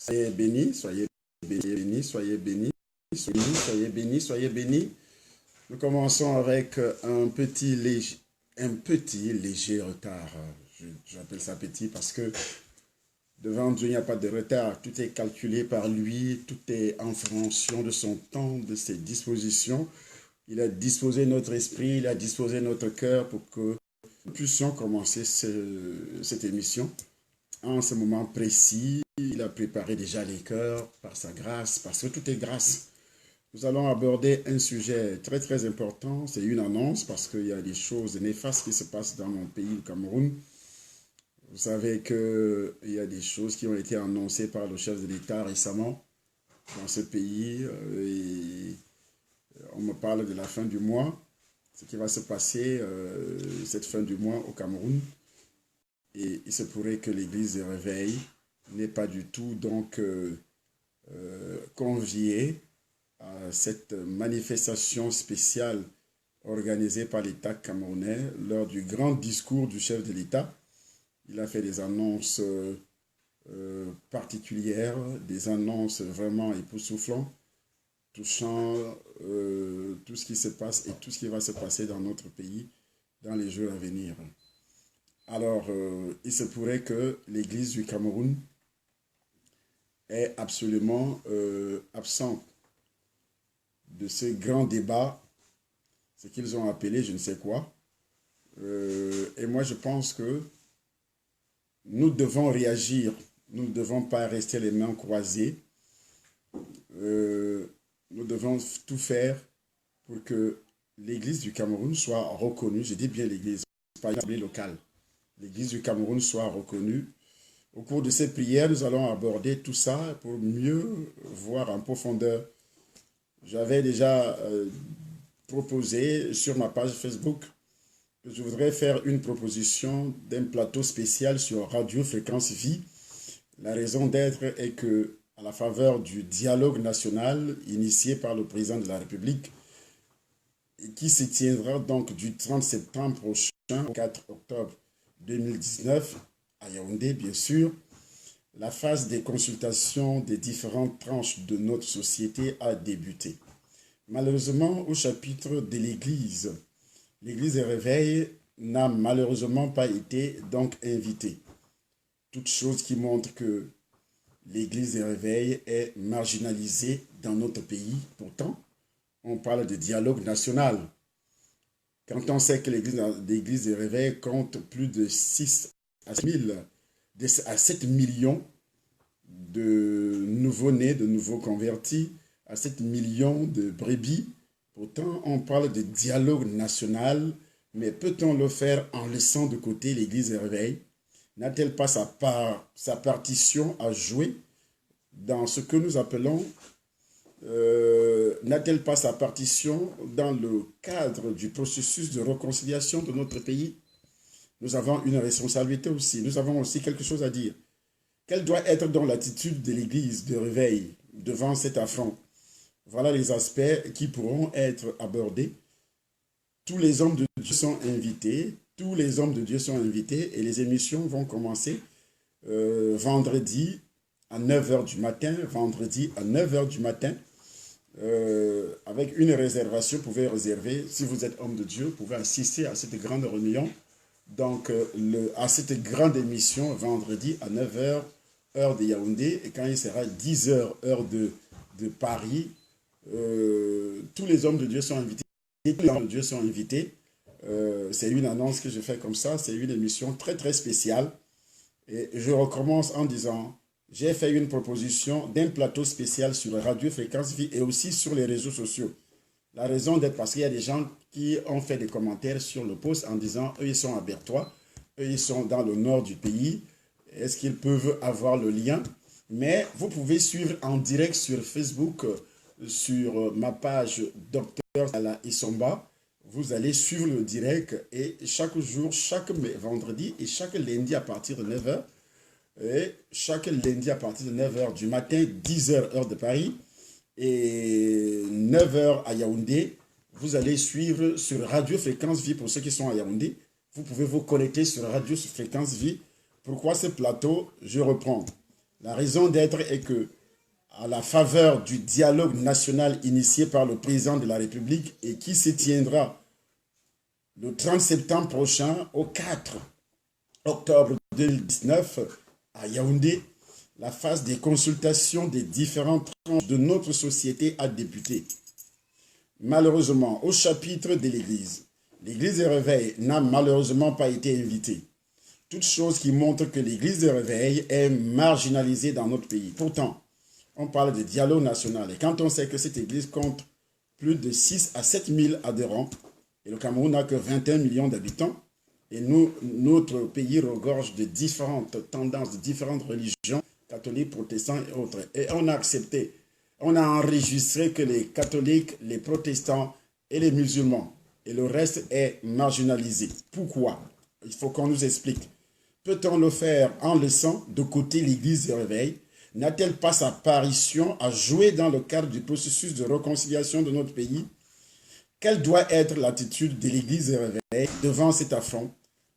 Soyez bénis, soyez bénis, soyez bénis, soyez bénis, soyez bénis. Nous commençons avec un petit léger retard. J'appelle ça petit parce que devant Dieu, il n'y a pas de retard. Tout est calculé par lui, tout est en fonction de son temps, de ses dispositions. Il a disposé notre esprit, il a disposé notre cœur pour que nous puissions commencer cette émission en ce moment précis. Il a préparé déjà les cœurs par sa grâce, parce que tout est grâce. Nous allons aborder un sujet très très important, c'est une annonce parce qu'il y a des choses néfastes qui se passent dans mon pays, le Cameroun. Vous savez qu'il y a des choses qui ont été annoncées par le chef de l'État récemment dans ce pays. Et on me parle de la fin du mois, ce qui va se passer cette fin du mois au Cameroun. Et il se pourrait que l'Église de Réveil n'est pas du tout donc conviée à cette manifestation spéciale organisée par l'État camerounais lors du grand discours du chef de l'État. Il a fait des annonces particulières, des annonces vraiment époustouflantes, touchant tout ce qui se passe et tout ce qui va se passer dans notre pays dans les jours à venir. Alors, il se pourrait que l'Église du Cameroun est absolument absente de ce grand débat, ce qu'ils ont appelé je ne sais quoi. Et moi, je pense que nous devons réagir. Nous ne devons pas rester les mains croisées. Nous devons tout faire pour que l'Église du Cameroun soit reconnue. Je dis bien l'Église, pas une assemblée locale. L'Église du Cameroun soit reconnue. Au cours de ces prières, nous allons aborder tout ça pour mieux voir en profondeur. J'avais déjà proposé sur ma page Facebook que je voudrais faire une proposition d'un plateau spécial sur Radio Fréquence Vie. La raison d'être est que, à la faveur du dialogue national initié par le président de la République, et qui se tiendra donc du 30 septembre prochain au 4 octobre 2019, à Yaoundé bien sûr, la phase des consultations des différentes tranches de notre société a débuté. Malheureusement, au chapitre de l'Église, l'Église des Réveils n'a malheureusement pas été donc invitée. Toute chose qui montre que l'Église des Réveils est marginalisée dans notre pays. Pourtant, on parle de dialogue national. Quand on sait que l'Église des Réveils compte plus de 6 à 7 millions de nouveaux-nés, de nouveaux convertis, à 7 millions de brebis. Pourtant, on parle de dialogue national, mais peut-on le faire en laissant de côté l'Église des Réveils? N'a-t-elle pas sa partition à jouer dans ce que nous appelons, n'a-t-elle pas sa partition dans le cadre du processus de réconciliation de notre pays? Nous avons une responsabilité aussi, nous avons aussi quelque chose à dire. Quelle doit être donc l'attitude de l'Église de Réveil devant cet affront? Voilà les aspects qui pourront être abordés. Tous les hommes de Dieu sont invités, tous les hommes de Dieu sont invités et les émissions vont commencer vendredi à 9 h du matin, vendredi à 9 h du matin, avec une réservation. Vous pouvez réserver, si vous êtes homme de Dieu, vous pouvez assister à cette grande réunion, donc à cette grande émission vendredi à 9 h, heure de Yaoundé, et quand il sera 10 h, heure de Paris, tous les hommes de Dieu sont invités. Tous les hommes de Dieu sont invités. C'est une annonce que je fais comme ça, c'est une émission très très spéciale. Et je recommence en disant, j'ai fait une proposition d'un plateau spécial sur Radio Fréquence Vie et aussi sur les réseaux sociaux. La raison d'être parce qu'il y a des gens qui ont fait des commentaires sur le post en disant, eux ils sont à Bertois, eux ils sont dans le nord du pays, est-ce qu'ils peuvent avoir le lien? Mais vous pouvez suivre en direct sur Facebook, sur ma page Dr Salah Isomba. Vous allez suivre le direct et chaque jour, chaque vendredi et chaque lundi à partir de 9 h, et chaque lundi à partir de 9 h du matin, 10 h heure de Paris et 9 h à Yaoundé, vous allez suivre sur Radio Fréquence Vie pour ceux qui sont à Yaoundé. Vous pouvez vous connecter sur Radio Fréquence Vie. Pourquoi ce plateau? Je reprends. La raison d'être est que, à la faveur du dialogue national initié par le président de la République et qui se tiendra le 30 septembre prochain au 4 octobre 2019 à Yaoundé, la phase des consultations des différentes tranches de notre société a débuté. Malheureusement, au chapitre de l'Église, l'Église des Réveils n'a malheureusement pas été invitée. Toute chose qui montre que l'Église des Réveils est marginalisée dans notre pays. Pourtant, on parle de dialogue national. Et quand on sait que cette Église compte plus de 6 à 7 000 adhérents, et le Cameroun n'a que 21 millions d'habitants, et notre pays regorge de différentes tendances, de différentes religions, catholiques, protestants et autres. Et on a accepté, on a enregistré que les catholiques, les protestants et les musulmans, et le reste est marginalisé. Pourquoi? Il faut qu'on nous explique. Peut-on le faire en laissant de côté l'Église des Réveils? N'a-t-elle pas sa apparition à jouer dans le cadre du processus de réconciliation de notre pays? Quelle doit être l'attitude de l'Église des Réveils devant cet affront?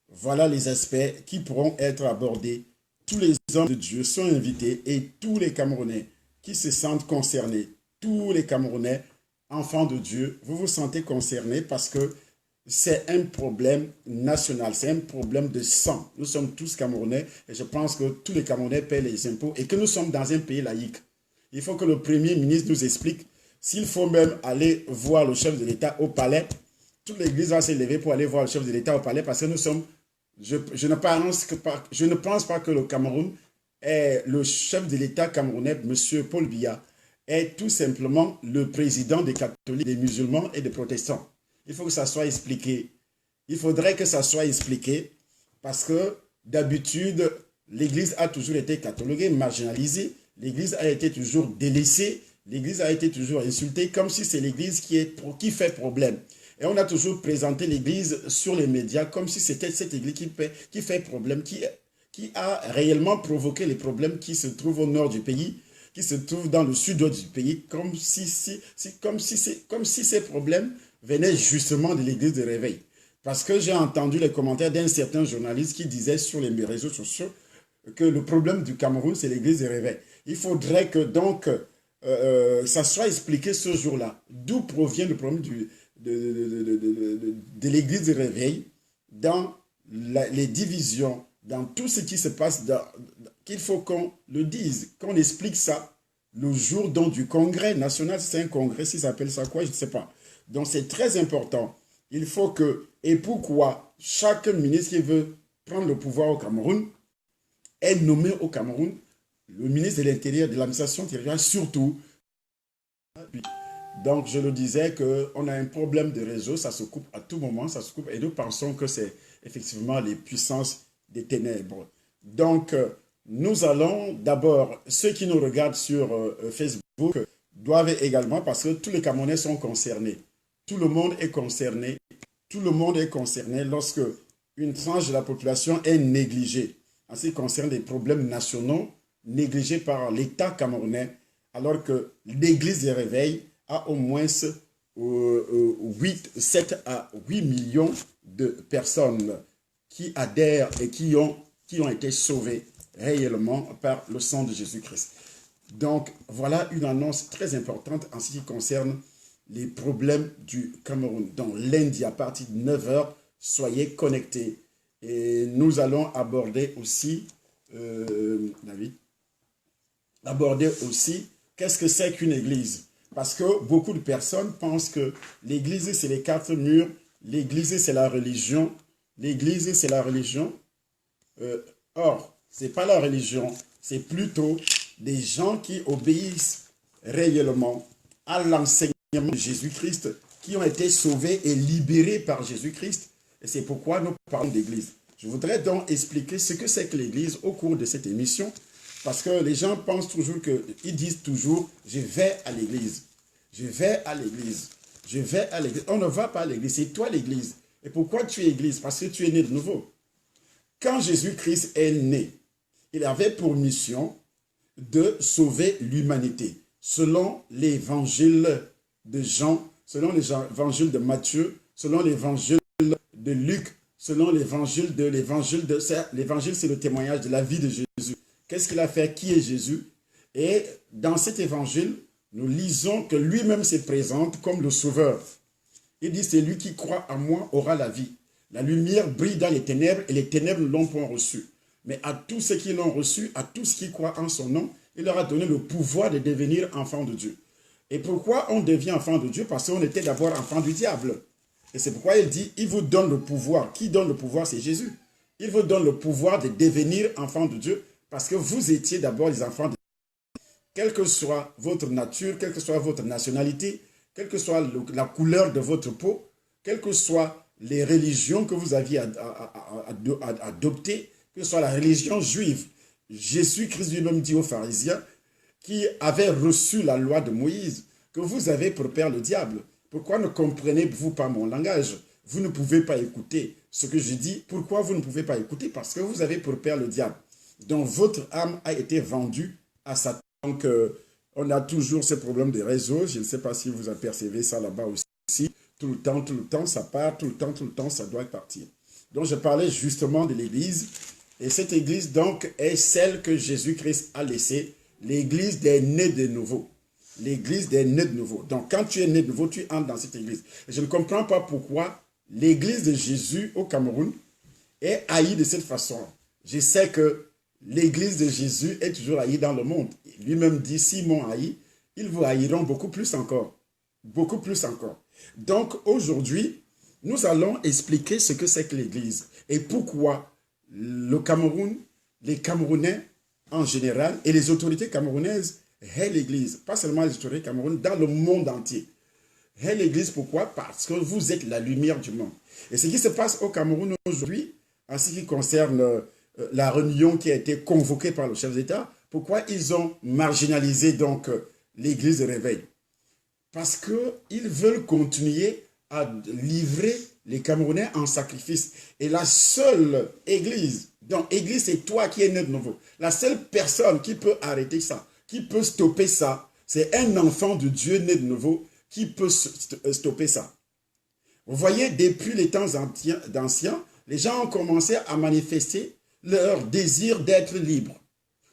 Voilà les aspects qui pourront être abordés. Tous les hommes de Dieu sont invités et tous les Camerounais qui se sentent concernés, tous les Camerounais, enfants de Dieu, vous vous sentez concernés parce que c'est un problème national, c'est un problème de sang. Nous sommes tous Camerounais et je pense que tous les Camerounais paient les impôts et que nous sommes dans un pays laïque. Il faut que le Premier ministre nous explique s'il faut même aller voir le chef de l'État au palais. Toute l'Église va se lever pour aller voir le chef de l'État au palais parce que nous sommes... Je ne pense pas que le Cameroun est le chef de l'État camerounais, M. Paul Biya, est tout simplement le président des catholiques, des musulmans et des protestants. Il faut que ça soit expliqué. Il faudrait que ça soit expliqué parce que d'habitude, l'Église a toujours été cataloguée, marginalisée. L'Église a été toujours délaissée. L'Église a été toujours insultée comme si c'est l'Église qui fait problème. Et on a toujours présenté l'Église sur les médias comme si c'était cette Église qui fait problème, qui a réellement provoqué les problèmes qui se trouvent au nord du pays, qui se trouvent dans le sud-ouest du pays, comme si ces problèmes venaient justement de l'Église de Réveil. Parce que j'ai entendu les commentaires d'un certain journaliste qui disait sur les réseaux sociaux que le problème du Cameroun, c'est l'Église de Réveil. Il faudrait que donc ça soit expliqué ce jour-là. D'où provient le problème de l'Église de Réveil dans les divisions, dans tout ce qui se passe, qu'il faut qu'on le dise, qu'on explique ça le jour donc, du congrès national. C'est un congrès, s'ils appellent ça quoi, je ne sais pas. Donc c'est très important. Il faut que, et pourquoi chaque ministre qui veut prendre le pouvoir au Cameroun est nommé au Cameroun le ministre de l'Intérieur, de l'administration territoriale surtout. Donc je le disais qu'on a un problème de réseau, ça se coupe à tout moment, ça se coupe et nous pensons que c'est effectivement les puissances des ténèbres. Donc nous allons d'abord, ceux qui nous regardent sur Facebook doivent également, parce que tous les Camerounais sont concernés. Tout le monde est concerné. Tout le monde est concerné lorsque une tranche de la population est négligée. En ce qui concerne des problèmes nationaux négligés par l'État camerounais, alors que l'Église des Réveils a au moins 7 à 8 millions de personnes qui adhèrent et qui ont été sauvées réellement par le sang de Jésus-Christ. Donc, voilà une annonce très importante en ce qui concerne les problèmes du Cameroun. Dans lundi, à partir de 9 h, soyez connectés. Et nous allons aborder aussi, qu'est-ce que c'est qu'une église? Parce que beaucoup de personnes pensent que l'église, c'est les 4 murs, l'église, c'est la religion, l'église, c'est la religion. Or, ce n'est pas la religion, c'est plutôt des gens qui obéissent réellement à l'enseignement de Jésus-Christ, qui ont été sauvés et libérés par Jésus-Christ. Et c'est pourquoi nous parlons d'église. Je voudrais donc expliquer ce que c'est que l'église au cours de cette émission, parce que les gens pensent toujours ils disent toujours, je vais à l'église, je vais à l'église, je vais à l'église. On ne va pas à l'église, c'est toi l'église. Et pourquoi tu es église? Parce que tu es né de nouveau. Quand Jésus-Christ est né, il avait pour mission de sauver l'humanité, selon l'évangile de Jean, selon l'évangile de Matthieu, selon l'évangile de Luc, selon l'évangile c'est le témoignage de la vie de Jésus. Qu'est-ce qu'il a fait? Qui est Jésus? Et dans cet évangile, nous lisons que lui-même se présente comme le sauveur. Il dit, c'est lui qui croit en moi aura la vie. La lumière brille dans les ténèbres et les ténèbres ne l'ont point reçu. Mais à tous ceux qui l'ont reçu, à tous qui croient en son nom, il leur a donné le pouvoir de devenir enfants de Dieu. Et pourquoi on devient enfant de Dieu? Parce qu'on était d'abord enfant du diable. Et c'est pourquoi il dit, il vous donne le pouvoir. Qui donne le pouvoir? C'est Jésus. Il vous donne le pouvoir de devenir enfant de Dieu parce que vous étiez d'abord les enfants de Dieu. Quelle que soit votre nature, quelle que soit votre nationalité, quelle que soit la couleur de votre peau, quelles que soient les religions que vous aviez adoptées, que ce soit la religion juive, Jésus-Christ lui-même dit aux pharisiens qui avaient reçu la loi de Moïse que vous avez pour père le diable. Pourquoi ne comprenez-vous pas mon langage? Vous ne pouvez pas écouter ce que je dis. Pourquoi vous ne pouvez pas écouter? Parce que vous avez pour père le diable. Donc votre âme a été vendue à Satan. Donc on a toujours ce problème de réseau. Je ne sais pas si vous apercevez ça là-bas aussi. Tout le temps, ça part. Tout le temps, ça doit partir. Donc je parlais justement de l'église. Et cette église donc est celle que Jésus-Christ a laissée. L'église des nés de nouveau. L'église des nés de nouveau. Donc quand tu es né de nouveau, tu entres dans cette église. Et je ne comprends pas pourquoi l'église de Jésus au Cameroun est haïe de cette façon. Je sais que l'église de Jésus est toujours haïe dans le monde. Lui-même dit, s'ils m'ont haï, ils vous haïront beaucoup plus encore. Beaucoup plus encore. Donc aujourd'hui, nous allons expliquer ce que c'est que l'église et pourquoi le Cameroun, les Camerounais en général et les autorités camerounaises haïssent l'église. Pas seulement les autorités camerounaises, dans le monde entier. Haïssent l'église, pourquoi? Parce que vous êtes la lumière du monde. Et ce qui se passe au Cameroun aujourd'hui, en ce qui concerne la réunion qui a été convoquée par le chef d'État, pourquoi ils ont marginalisé donc l'église de réveil? Parce qu'ils veulent continuer à livrer les Camerounais en sacrifice. Et la seule église, donc église c'est toi qui es né de nouveau, la seule personne qui peut arrêter ça, qui peut stopper ça, c'est un enfant de Dieu né de nouveau qui peut stopper ça. Vous voyez, depuis les temps anciens, les gens ont commencé à manifester leur désir d'être libres.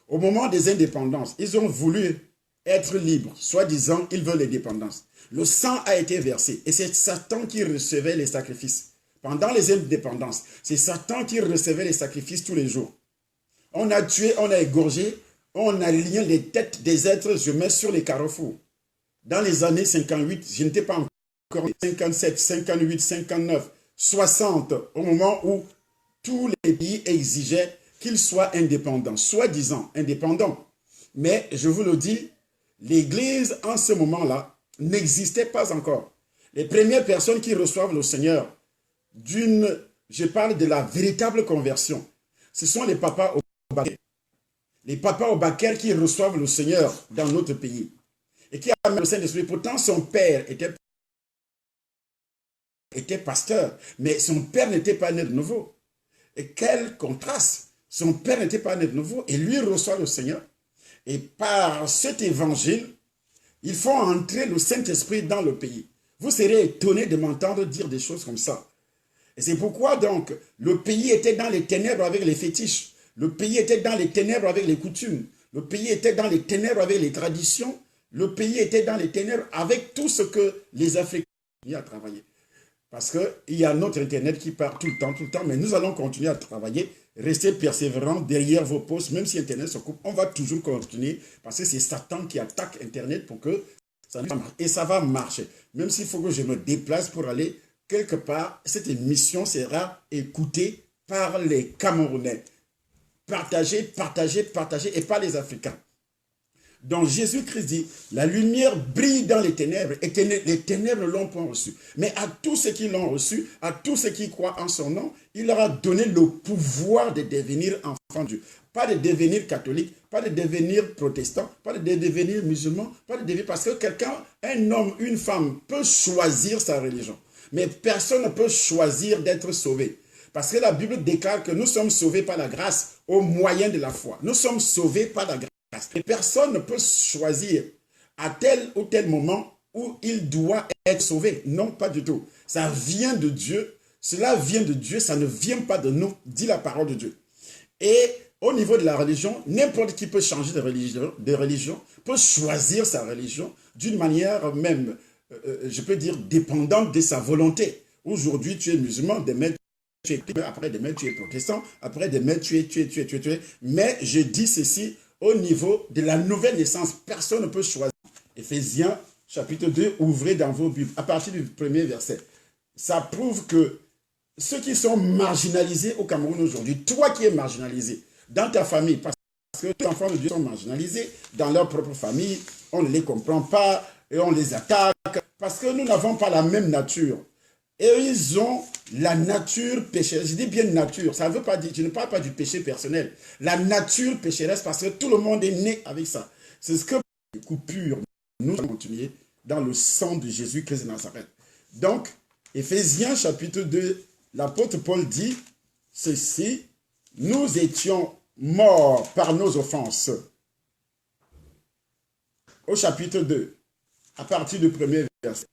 Au moment des indépendances, ils ont voulu être libres, soi-disant, ils veulent l'indépendance. Le sang a été versé et c'est Satan qui recevait les sacrifices. Pendant les indépendances, c'est Satan qui recevait les sacrifices tous les jours. On a tué, on a égorgé, on a lié les têtes des êtres humains sur les carrefours. Dans les années 58, je n'étais pas encore 57, 58, 59, 60, au moment où tous les pays exigeaient qu'ils soient indépendants, soi-disant indépendants. Mais je vous le dis, l'Église en ce moment-là n'existait pas encore. Les premières personnes qui reçoivent le Seigneur je parle de la véritable conversion, ce sont les papas au Baker. Les papas au Baker qui reçoivent le Seigneur dans notre pays et qui amènent le Saint-Esprit. Pourtant, son père était pasteur, mais son père n'était pas né de nouveau. Et quel contraste! Son père n'était pas né de nouveau et lui reçoit le Seigneur. Et par cet évangile, ils font entrer le Saint-Esprit dans le pays. Vous serez étonnés de m'entendre dire des choses comme ça. Et c'est pourquoi donc le pays était dans les ténèbres avec les fétiches. Le pays était dans les ténèbres avec les coutumes. Le pays était dans les ténèbres avec les traditions. Le pays était dans les ténèbres avec tout ce que les Africains ont à travailler. Parce qu'il y a notre Internet qui part tout le temps, mais nous allons continuer à travailler, rester persévérants derrière vos postes, même si Internet se coupe, on va toujours continuer, parce que c'est Satan qui attaque Internet pour que ça marche. Et ça va marcher. Même s'il faut que je me déplace pour aller quelque part, cette émission sera écoutée par les Camerounais. Partagée, et pas les Africains. Donc Jésus-Christ dit, la lumière brille dans les ténèbres et les ténèbres ne l'ont point reçu. Mais à tous ceux qui l'ont reçu, à tous ceux qui croient en son nom, il leur a donné le pouvoir de devenir enfants de Dieu. Pas de devenir catholique, pas de devenir protestant, pas de devenir musulman, pas de devenir... Parce que quelqu'un, un homme, une femme peut choisir sa religion. Mais personne ne peut choisir d'être sauvé. Parce que la Bible déclare que nous sommes sauvés par la grâce au moyen de la foi. Nous sommes sauvés par la grâce. Et personne ne peut choisir à tel ou tel moment où il doit être sauvé. Non, pas du tout. Ça vient de Dieu. Cela vient de Dieu, ça ne vient pas de nous, dit la parole de Dieu. Et au niveau de la religion, n'importe qui peut changer de religion, peut choisir sa religion d'une manière même, je peux dire, dépendante de sa volonté. Aujourd'hui, tu es musulman, demain tu es chrétien, après demain tu es protestant, après demain tu es. Mais je dis ceci, au niveau de la nouvelle naissance, personne ne peut choisir. Éphésiens chapitre 2, ouvrez dans vos Bibles, à partir du premier verset. Ça prouve que ceux qui sont marginalisés au Cameroun aujourd'hui, toi qui es marginalisé, dans ta famille, parce que les enfants de Dieu sont marginalisés, dans leur propre famille, on ne les comprend pas et on les attaque, parce que nous n'avons pas la même nature. Et ils ont la nature pécheresse. Je dis bien nature, ça ne veut pas dire, je ne parle pas du péché personnel. La nature pécheresse, parce que tout le monde est né avec ça. C'est ce que les coupures, nous allons continuer dans le sang de Jésus-Christ de Nazareth. Donc, Éphésiens chapitre 2, l'apôtre Paul dit ceci, nous étions morts par nos offenses. Au chapitre 2, à partir du premier verset,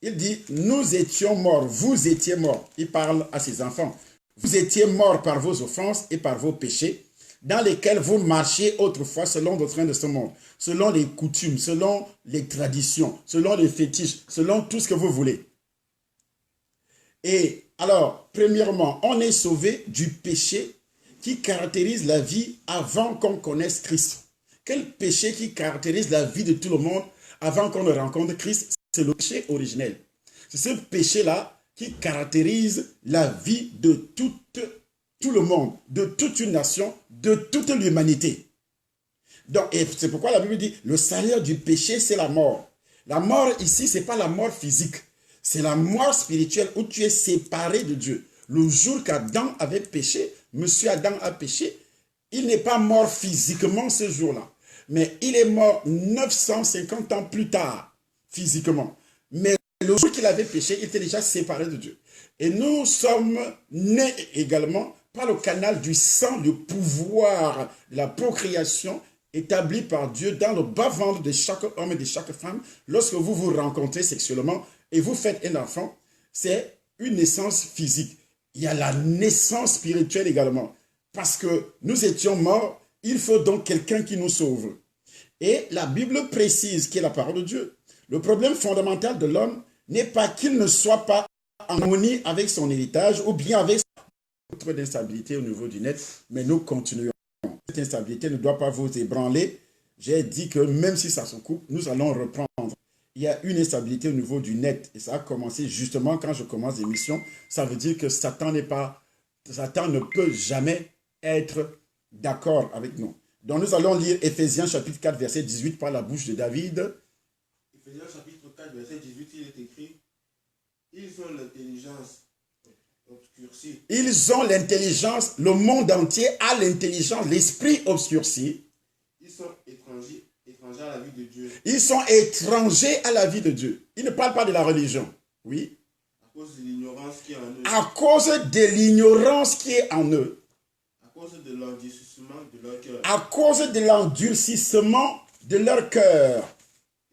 il dit, nous étions morts, vous étiez morts. Il parle à ses enfants. Vous étiez morts par vos offenses et par vos péchés, dans lesquels vous marchiez autrefois selon le train de ce monde, selon les coutumes, selon les traditions, selon les fétiches, selon tout ce que vous voulez. Et alors, premièrement, on est sauvé du péché qui caractérise la vie avant qu'on connaisse Christ. Quel péché qui caractérise la vie de tout le monde avant qu'on ne rencontre Christ? C'est le péché originel. C'est ce péché-là qui caractérise la vie de tout le monde, de toute une nation, de toute l'humanité. Donc, et c'est pourquoi la Bible dit, le salaire du péché, c'est la mort. La mort ici, ce n'est pas la mort physique. C'est la mort spirituelle où tu es séparé de Dieu. Le jour qu'Adam avait péché, monsieur Adam a péché, il n'est pas mort physiquement ce jour-là. Mais il est mort 950 ans plus tard. Physiquement. Mais le jour qu'il avait péché, il était déjà séparé de Dieu. Et nous sommes nés également par le canal du sang, le pouvoir, la procréation établie par Dieu dans le bas-ventre de chaque homme et de chaque femme. Lorsque vous vous rencontrez sexuellement et vous faites un enfant, c'est une naissance physique. Il y a la naissance spirituelle également. Parce que nous étions morts, il faut donc quelqu'un qui nous sauve. Et la Bible précise, qui est la parole de Dieu, le problème fondamental de l'homme n'est pas qu'il ne soit pas en harmonie avec son héritage ou bien avec notre instabilité au niveau du net, mais nous continuons. Cette instabilité ne doit pas vous ébranler. J'ai dit que même si ça se coupe, nous allons reprendre. Il y a une instabilité au niveau du net et ça a commencé justement quand je commence l'émission. Ça veut dire que Satan ne peut jamais être d'accord avec nous. Donc nous allons lire Éphésiens chapitre 4 verset 18 par la bouche de David. Éphésiens chapitre 4, verset 18, il est écrit, ils ont l'intelligence obscurcie. Ils ont l'intelligence, le monde entier a l'intelligence, l'esprit obscurci. Ils sont étrangers à la vie de Dieu. Ils sont étrangers à la vie de Dieu. Il ne parle pas de la religion. Oui. À cause de l'ignorance qui est en eux. À cause de l'ignorance qui est en eux. À cause de l'endurcissement de leur cœur. À cause de l'endurcissement de leur cœur.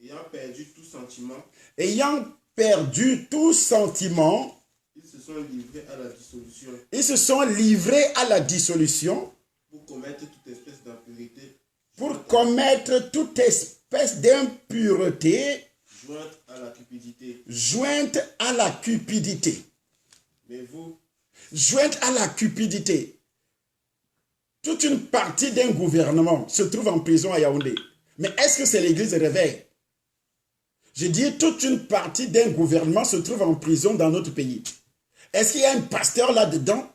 Ayant perdu tout sentiment. Ayant perdu tout sentiment. Ils se sont livrés à la dissolution. Ils se sont livrés à la dissolution. Pour commettre toute espèce d'impureté. Pour commettre toute espèce d'impureté. Jointe à la cupidité. Jointe à la cupidité. Mais vous. Jointe à la cupidité. Toute une partie d'un gouvernement se trouve en prison à Yaoundé. Mais est-ce que c'est l'église de réveil? Je dis toute une partie d'un gouvernement se trouve en prison dans notre pays. Est-ce qu'il y a un pasteur là-dedans?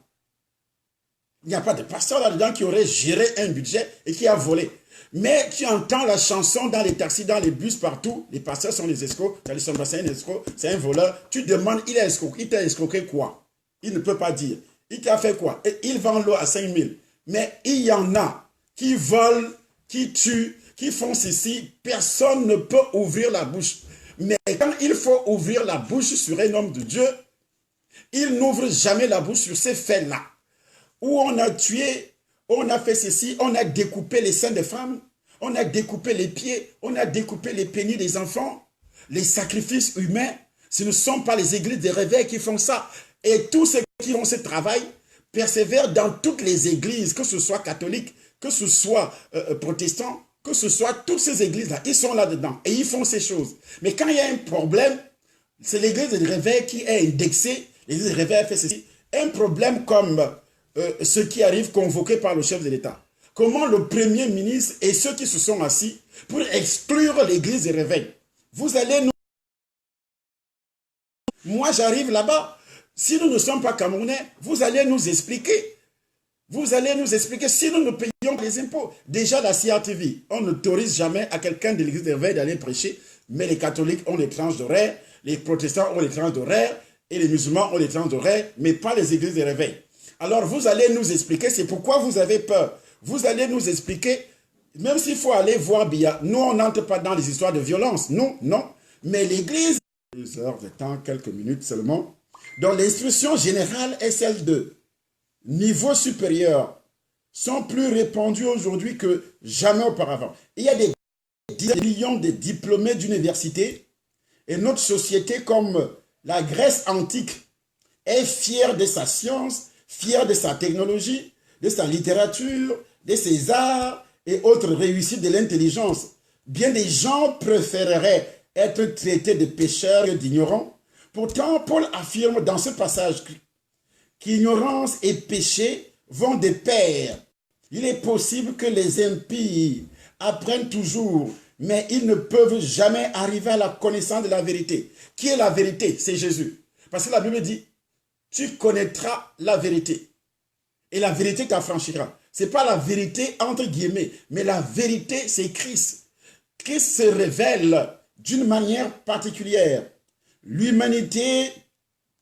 Il n'y a pas de pasteur là-dedans qui aurait géré un budget et qui a volé. Mais tu entends la chanson dans les taxis, dans les bus, partout. Les pasteurs sont des escrocs. C'est un escroc, c'est un voleur. Tu demandes, il t'a escroqué quoi? Il ne peut pas dire. Il t'a fait quoi? Et il vend l'eau à 5 000. Mais il y en a qui volent, qui tuent, qui font ceci. Personne ne peut ouvrir la bouche. Mais quand il faut ouvrir la bouche sur un homme de Dieu, il n'ouvre jamais la bouche sur ces faits-là. Où on a tué, on a fait ceci, on a découpé les seins des femmes, on a découpé les pieds, on a découpé les pénis des enfants, les sacrifices humains. Ce ne sont pas les églises de réveil qui font ça. Et tous ceux qui font ce travail persévèrent dans toutes les églises, que ce soit catholiques, que ce soit protestants, que ce soit toutes ces églises-là, ils sont là-dedans et ils font ces choses. Mais quand il y a un problème, c'est l'église de réveil qui est indexée, l'église de réveil fait ceci. Un problème comme ce qui arrive convoqué par le chef de l'État. Comment le Premier ministre et ceux qui se sont assis pour exclure l'église de réveil. Vous allez nous... Moi, j'arrive là-bas. Si nous ne sommes pas Camerounais, vous allez nous expliquer. Vous allez nous expliquer si nous ne payons les impôts. Déjà, la CRTV, on n'autorise jamais à quelqu'un de l'église de réveil d'aller prêcher, mais les catholiques ont les tranches d'horaire, les protestants ont les tranches d'horaire, et les musulmans ont les tranches d'horaire, mais pas les églises de réveil. Alors, vous allez nous expliquer, c'est pourquoi vous avez peur. Vous allez nous expliquer, même s'il faut aller voir Bia, nous, on n'entre pas dans les histoires de violence. Non, non. Mais l'église, 2 heures de temps, quelques minutes seulement, dont l'instruction générale est celle de niveau supérieur, sont plus répandus aujourd'hui que jamais auparavant. Il y a des millions de diplômés d'université et notre société, comme la Grèce antique, est fière de sa science, fière de sa technologie, de sa littérature, de ses arts et autres réussites de l'intelligence. Bien des gens préféreraient être traités de pécheurs et d'ignorants. Pourtant, Paul affirme dans ce passage qu'ignorance et péché vont de pair. Il est possible que les impies apprennent toujours, mais ils ne peuvent jamais arriver à la connaissance de la vérité. Qui est la vérité? C'est Jésus. Parce que la Bible dit, tu connaîtras la vérité. Et la vérité t'affranchira. Ce n'est pas la vérité entre guillemets, mais la vérité, c'est Christ. Christ se révèle d'une manière particulière. L'humanité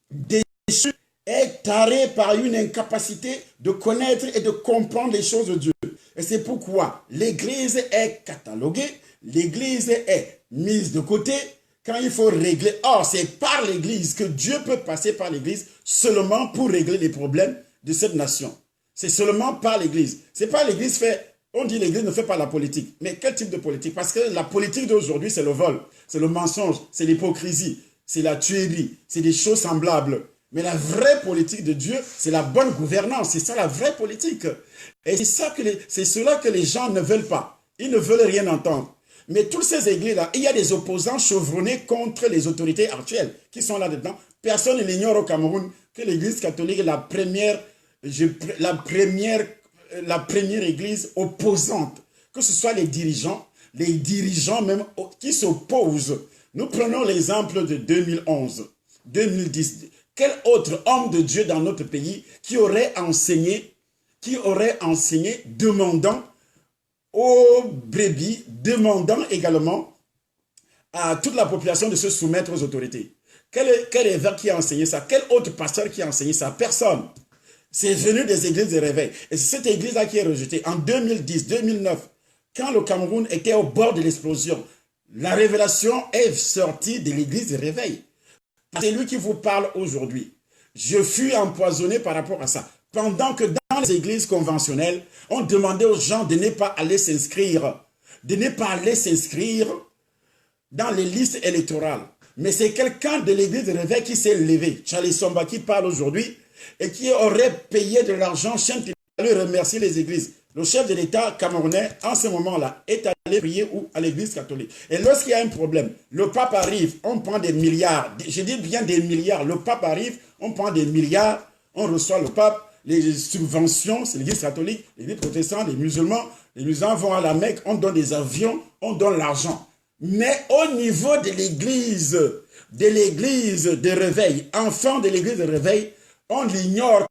déchue est tarée par une incapacité de connaître et de comprendre les choses de Dieu. Et c'est pourquoi l'Église est cataloguée, l'Église est mise de côté quand il faut régler. Or, c'est par l'Église que Dieu peut passer par l'Église seulement pour régler les problèmes de cette nation. C'est seulement par l'Église. C'est pas l'Église fait... On dit l'Église ne fait pas la politique. Mais quel type de politique? Parce que la politique d'aujourd'hui, c'est le vol, c'est le mensonge, c'est l'hypocrisie, c'est la tuerie, c'est des choses semblables. Mais la vraie politique de Dieu, c'est la bonne gouvernance. C'est ça la vraie politique. Et c'est cela que les gens ne veulent pas. Ils ne veulent rien entendre. Mais toutes ces églises-là, il y a des opposants chevronnés contre les autorités actuelles qui sont là-dedans. Personne ne l'ignore au Cameroun que l'église catholique est la première église opposante. Que ce soit les dirigeants même qui s'opposent. Nous prenons l'exemple de 2011, 2010. Quel autre homme de Dieu dans notre pays qui aurait enseigné demandant aux brebis, demandant également à toute la population de se soumettre aux autorités? Quel évêque qui a enseigné ça? Quel autre pasteur qui a enseigné ça? Personne. C'est venu des églises de réveil. Et c'est cette église-là qui est rejetée. En 2010, 2009, quand le Cameroun était au bord de l'explosion, la révélation est sortie de l'église de réveil. C'est lui qui vous parle aujourd'hui. Je fus empoisonné par rapport à ça. Pendant que dans les églises conventionnelles, on demandait aux gens de ne pas aller s'inscrire. De ne pas aller s'inscrire dans les listes électorales. Mais c'est quelqu'un de l'église de réveil qui s'est levé. Charlie Somba qui parle aujourd'hui et qui aurait payé de l'argent à lui remercier les églises. Le chef de l'État camerounais, en ce moment-là, est allé prier à l'église catholique. Et lorsqu'il y a un problème, le pape arrive, on prend des milliards. Je dis bien des milliards. Le pape arrive, on prend des milliards, on reçoit le pape, les subventions, c'est l'église catholique, l'église protestante, les musulmans vont à la Mecque, on donne des avions, on donne l'argent. Mais au niveau de l'église de réveil, enfant de l'église de réveil, on l'ignore.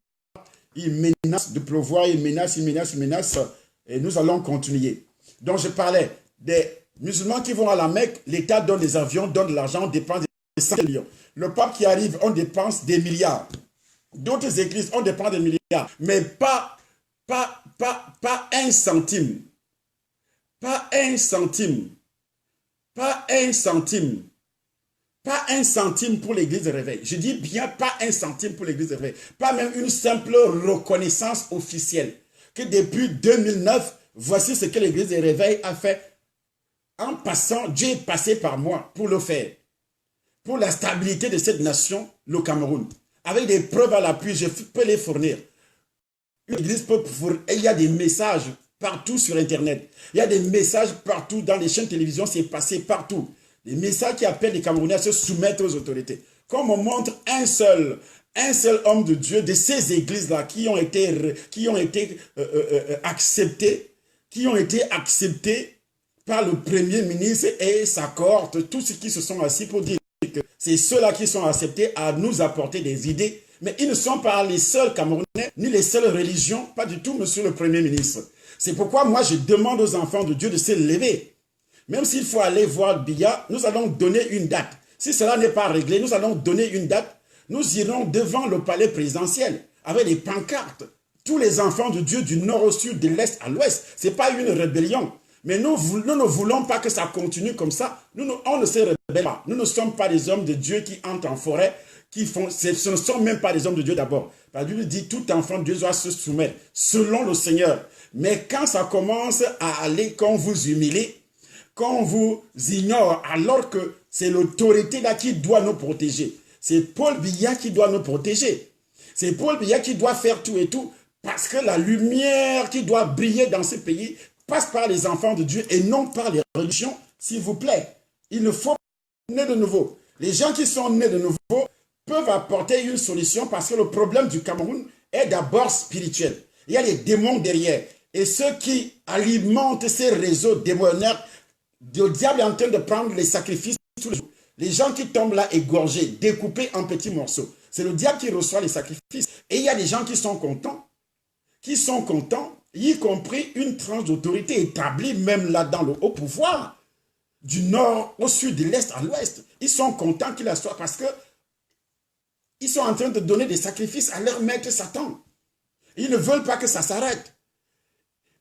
Il menace de pleuvoir, il menace, et nous allons continuer. Donc je parlais des musulmans qui vont à la Mecque, l'État donne des avions, donne de l'argent, on dépense des 100 millions. Le pape qui arrive, on dépense des milliards. D'autres églises, on dépense des milliards, mais pas un centime. Pas un centime. Pas un centime. Pas un centime pour l'église de réveil. Je dis bien pas un centime pour l'église de réveil. Pas même une simple reconnaissance officielle. Que depuis 2009, voici ce que l'église de réveil a fait. En passant, Dieu est passé par moi pour le faire. Pour la stabilité de cette nation, le Cameroun. Avec des preuves à l'appui, je peux les fournir. Une église peut... Et il y a des messages partout sur Internet. Il y a des messages partout dans les chaînes de télévision, c'est passé partout. Des messages qui appellent les Camerounais à se soumettre aux autorités. Comme on montre un seul homme de Dieu de ces églises-là qui ont été acceptées par le Premier ministre et sa cohorte, tous ceux qui se sont assis pour dire que c'est ceux-là qui sont acceptés à nous apporter des idées. Mais ils ne sont pas les seuls Camerounais, ni les seules religions, pas du tout, monsieur le Premier ministre. C'est pourquoi moi je demande aux enfants de Dieu de se lever. Même s'il faut aller voir Biya, nous allons donner une date. Si cela n'est pas réglé, nous allons donner une date. Nous irons devant le palais présidentiel avec des pancartes. Tous les enfants de Dieu du nord au sud, de l'est à l'ouest. Ce n'est pas une rébellion. Mais nous ne voulons pas que ça continue comme ça. On ne se rebelle pas. Nous ne sommes pas des hommes de Dieu qui entrent en forêt, ce ne sont même pas des hommes de Dieu d'abord. La Bible dit tout enfant de Dieu doit se soumettre selon le Seigneur. Mais quand ça commence à aller, quand vous humilie, quand vous ignore, alors que c'est l'autorité là qui doit nous protéger. C'est Paul Biya qui doit nous protéger. C'est Paul Biya qui doit faire tout et tout, parce que la lumière qui doit briller dans ce pays passe par les enfants de Dieu et non par les religions, s'il vous plaît. Il ne faut pas naître de nouveau. Les gens qui sont nés de nouveau peuvent apporter une solution parce que le problème du Cameroun est d'abord spirituel. Il y a les démons derrière. Et ceux qui alimentent ces réseaux démoniaques, le diable est en train de prendre les sacrifices tous les jours. Les gens qui tombent là égorgés, découpés en petits morceaux. C'est le diable qui reçoit les sacrifices. Et il y a des gens qui sont contents, y compris une tranche d'autorité établie même là dans le haut pouvoir, du nord au sud, de l'est à l'ouest. Ils sont contents qu'il la soit parce que ils sont en train de donner des sacrifices à leur maître Satan. Ils ne veulent pas que ça s'arrête.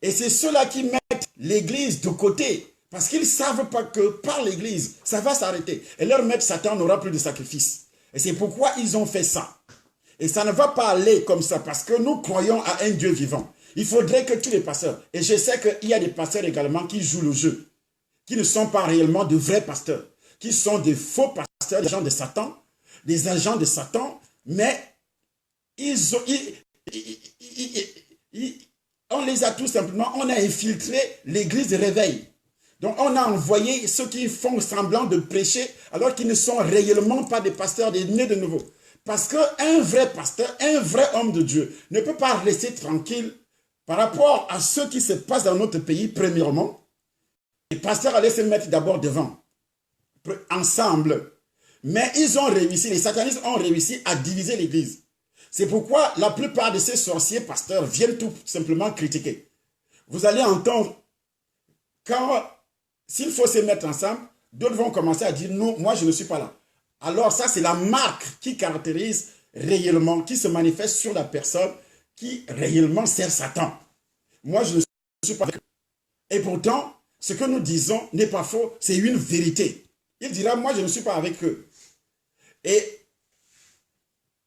Et c'est ceux-là qui mettent l'église de côté. Parce qu'ils ne savent pas que par l'église, ça va s'arrêter. Et leur maître Satan n'aura plus de sacrifice. Et c'est pourquoi ils ont fait ça. Et ça ne va pas aller comme ça parce que nous croyons à un Dieu vivant. Il faudrait que tous les pasteurs, et je sais qu'il y a des pasteurs également qui jouent le jeu, qui ne sont pas réellement de vrais pasteurs, qui sont des faux pasteurs, des agents de Satan, mais on les a tout simplement, on a infiltré l'église de réveil. Donc on a envoyé ceux qui font semblant de prêcher alors qu'ils ne sont réellement pas des pasteurs, des nés de nouveau. Parce qu'un vrai pasteur, un vrai homme de Dieu ne peut pas rester tranquille par rapport à ce qui se passe dans notre pays, premièrement. Les pasteurs allaient se mettre d'abord devant, ensemble. Mais ils ont réussi, les satanistes ont réussi à diviser l'église. C'est pourquoi la plupart de ces sorciers pasteurs viennent tout simplement critiquer. Vous allez entendre, s'il faut se mettre ensemble, d'autres vont commencer à dire non, moi je ne suis pas là. Alors ça c'est la marque qui caractérise réellement, qui se manifeste sur la personne qui réellement sert Satan. Moi je ne suis pas avec eux. Et pourtant, ce que nous disons n'est pas faux, c'est une vérité. Il dira, moi je ne suis pas avec eux. Et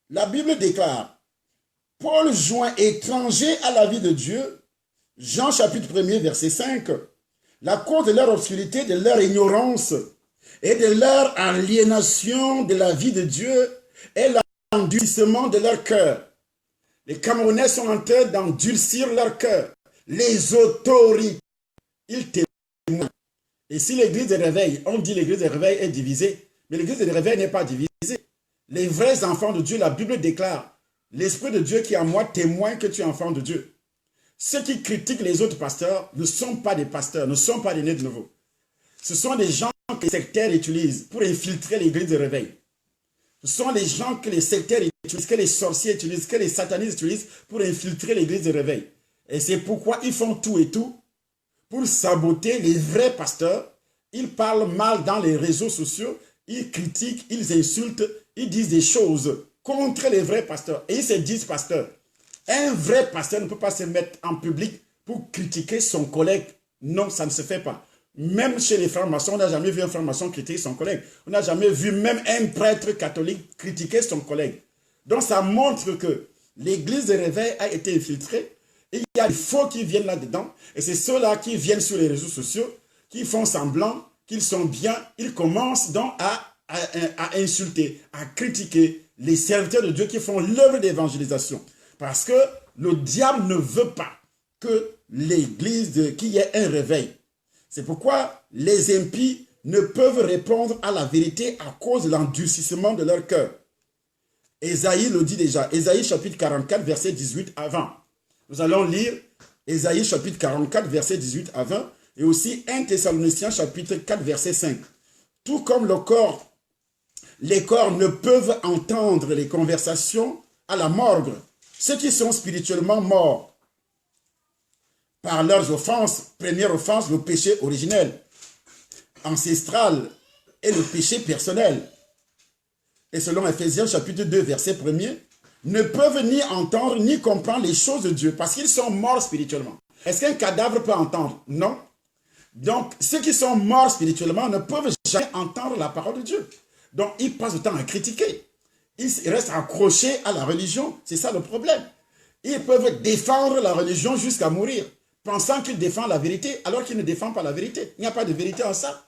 la Bible déclare, Paul joint étranger à la vie de Dieu, Jean chapitre 1er verset 5, la cause de leur obscurité, de leur ignorance et de leur aliénation de la vie de Dieu est l'endurcissement de leur cœur. Les Camerounais sont en train d'endurcir leur cœur. Les autorités, ils témoignent. Et si l'église de réveil, on dit l'église de réveil est divisée, mais l'église de réveil n'est pas divisée. Les vrais enfants de Dieu, la Bible déclare, l'Esprit de Dieu qui est en moi témoigne que tu es enfant de Dieu. Ceux qui critiquent les autres pasteurs ne sont pas des pasteurs, ne sont pas des nés de nouveau. Ce sont des gens que les sectaires utilisent pour infiltrer l'église de réveil. Ce sont les gens que les sectaires utilisent, que les sorciers utilisent, que les satanistes utilisent pour infiltrer l'église de réveil. Et c'est pourquoi ils font tout et tout pour saboter les vrais pasteurs. Ils parlent mal dans les réseaux sociaux, ils critiquent, ils insultent, ils disent des choses contre les vrais pasteurs. Et ils se disent pasteurs. Un vrai pasteur ne peut pas se mettre en public pour critiquer son collègue. Non, ça ne se fait pas. Même chez les francs-maçons, on n'a jamais vu un franc-maçon critiquer son collègue. On n'a jamais vu même un prêtre catholique critiquer son collègue. Donc ça montre que l'église de réveil a été infiltrée. Et il y a des faux qui viennent là-dedans. Et c'est ceux-là qui viennent sur les réseaux sociaux, qui font semblant qu'ils sont bien. Ils commencent donc à insulter, à critiquer les serviteurs de Dieu qui font l'œuvre d'évangélisation. Parce que Le diable ne veut pas que l'Église, qu'il y ait un réveil. C'est pourquoi les impies ne peuvent répondre à la vérité à cause de l'endurcissement de leur cœur. Ésaïe le dit déjà. Ésaïe chapitre 44, verset 18 à 20. Nous allons lire Ésaïe chapitre 44, verset 18 à 20. Et aussi 1 Thessaloniciens chapitre 4, verset 5. Tout comme les corps ne peuvent entendre les conversations à la morgue. Ceux qui sont spirituellement morts par leurs offenses, première offense, le péché originel, ancestral et le péché personnel. Et selon Ephésiens chapitre 2, verset 1er, ne peuvent ni entendre ni comprendre les choses de Dieu parce qu'ils sont morts spirituellement. Est-ce qu'un cadavre peut entendre? Non. Donc, ceux qui sont morts spirituellement ne peuvent jamais entendre la parole de Dieu. Donc, ils passent le temps à critiquer. Ils restent accrochés à la religion. C'est ça le problème. Ils peuvent défendre la religion jusqu'à mourir, pensant qu'ils défendent la vérité, alors qu'ils ne défendent pas la vérité. Il n'y a pas de vérité en ça.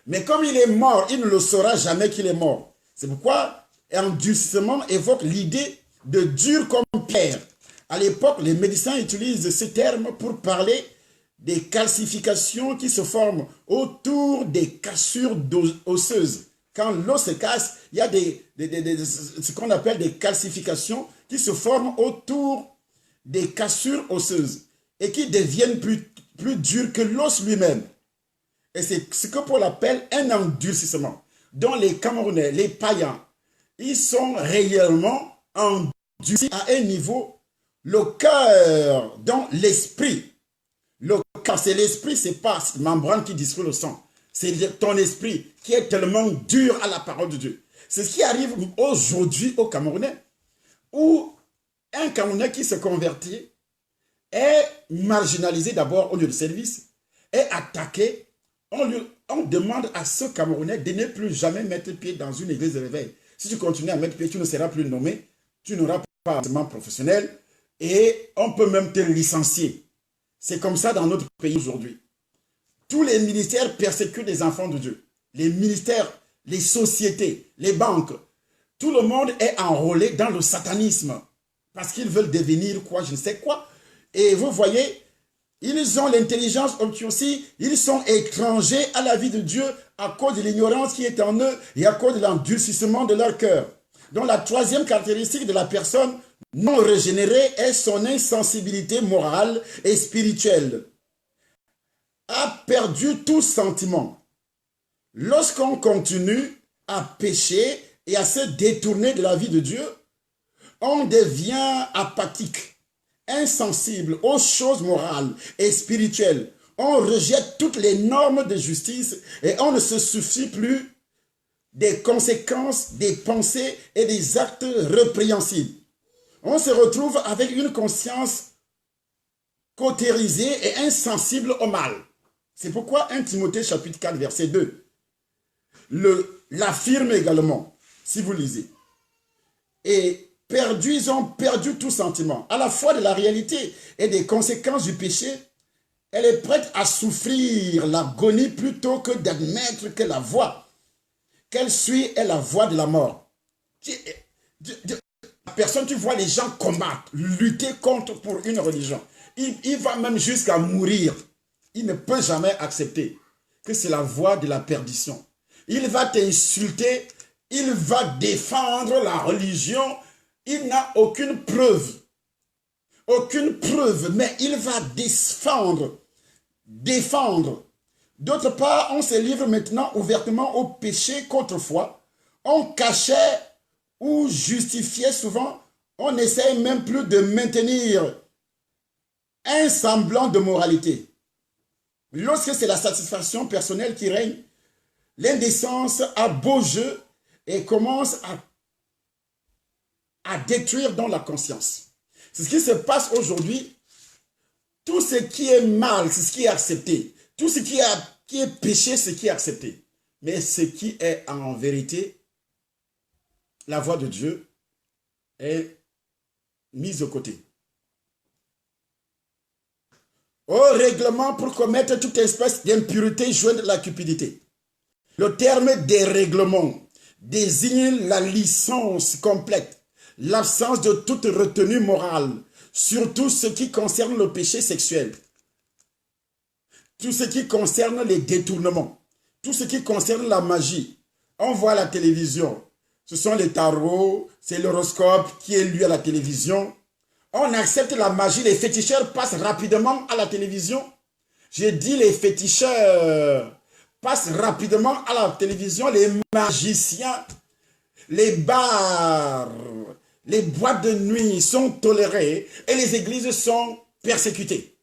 Mais comme il est mort, il ne le saura jamais qu'il est mort. C'est pourquoi endurcissement évoque l'idée de dur comme pierre. À l'époque, les médecins utilisent ce terme pour parler des calcifications qui se forment autour des cassures osseuses. Quand l'os se casse, il y a ce qu'on appelle des calcifications qui se forment autour des cassures osseuses et qui deviennent plus dures que l'os lui-même. Et c'est ce que Paul appelle un endurcissement. Dont les Camerounais, les païens, ils sont réellement endurcis à un niveau, le cœur, dans l'esprit. Le cœur, c'est l'esprit, c'est pas cette membrane qui dissout le sang. C'est ton esprit qui est tellement dur à la parole de Dieu. C'est ce qui arrive aujourd'hui aux Camerounais, où un Camerounais qui se convertit est marginalisé d'abord au lieu de service, est attaqué. On demande à ce Camerounais de ne plus jamais mettre pied dans une église de réveil. Si tu continues à mettre pied, tu ne seras plus nommé, tu n'auras pas d'enseignement professionnel et on peut même te licencier. C'est comme ça dans notre pays aujourd'hui. Tous les ministères persécutent les enfants de Dieu. Les ministères, les sociétés, les banques, tout le monde est enrôlé dans le satanisme parce qu'ils veulent devenir quoi, je ne sais quoi. Et vous voyez, ils ont l'intelligence aussi, ils sont étrangers à la vie de Dieu à cause de l'ignorance qui est en eux et à cause de l'endurcissement de leur cœur. Donc la troisième caractéristique de la personne non régénérée est son insensibilité morale et spirituelle. A perdu tout sentiment. Lorsqu'on continue à pécher et à se détourner de la vie de Dieu, on devient apathique, insensible aux choses morales et spirituelles. On rejette toutes les normes de justice et on ne se soucie plus des conséquences des pensées et des actes répréhensibles. On se retrouve avec une conscience cautérisée et insensible au mal. C'est pourquoi 1 Timothée chapitre 4 verset 2 l'affirme également, si vous lisez. Et ils ont perdu tout sentiment, à la fois de la réalité et des conséquences du péché. Elle est prête à souffrir l'agonie plutôt que d'admettre que la voie qu'elle suit est la voie de la mort. La personne, tu vois les gens combattre, lutter contre pour une religion. Il va même jusqu'à mourir. Il ne peut jamais accepter que c'est la voie de la perdition. Il va t'insulter, il va défendre la religion. Il n'a aucune preuve, mais il va défendre. D'autre part, on se livre maintenant ouvertement au péché qu'autrefois. On cachait ou justifiait souvent, on n'essaye même plus de maintenir un semblant de moralité. Lorsque c'est la satisfaction personnelle qui règne, l'indécence a beau jeu et commence à détruire dans la conscience. C'est ce qui se passe aujourd'hui. Tout ce qui est mal, c'est ce qui est accepté. Tout ce qui est péché, c'est ce qui est accepté. Mais ce qui est en vérité, la voix de Dieu, est mise de côté. Au règlement pour commettre toute espèce d'impureté jointe de la cupidité. Le terme dérèglement désigne la licence complète, l'absence de toute retenue morale, surtout ce qui concerne le péché sexuel, tout ce qui concerne les détournements, tout ce qui concerne la magie. On voit à la télévision, ce sont les tarots, c'est l'horoscope qui est lu à la télévision. On accepte la magie, les féticheurs passent rapidement à la télévision. J'ai dit les féticheurs passent rapidement à la télévision, les magiciens, les bars, les boîtes de nuit sont tolérées et les églises sont persécutées.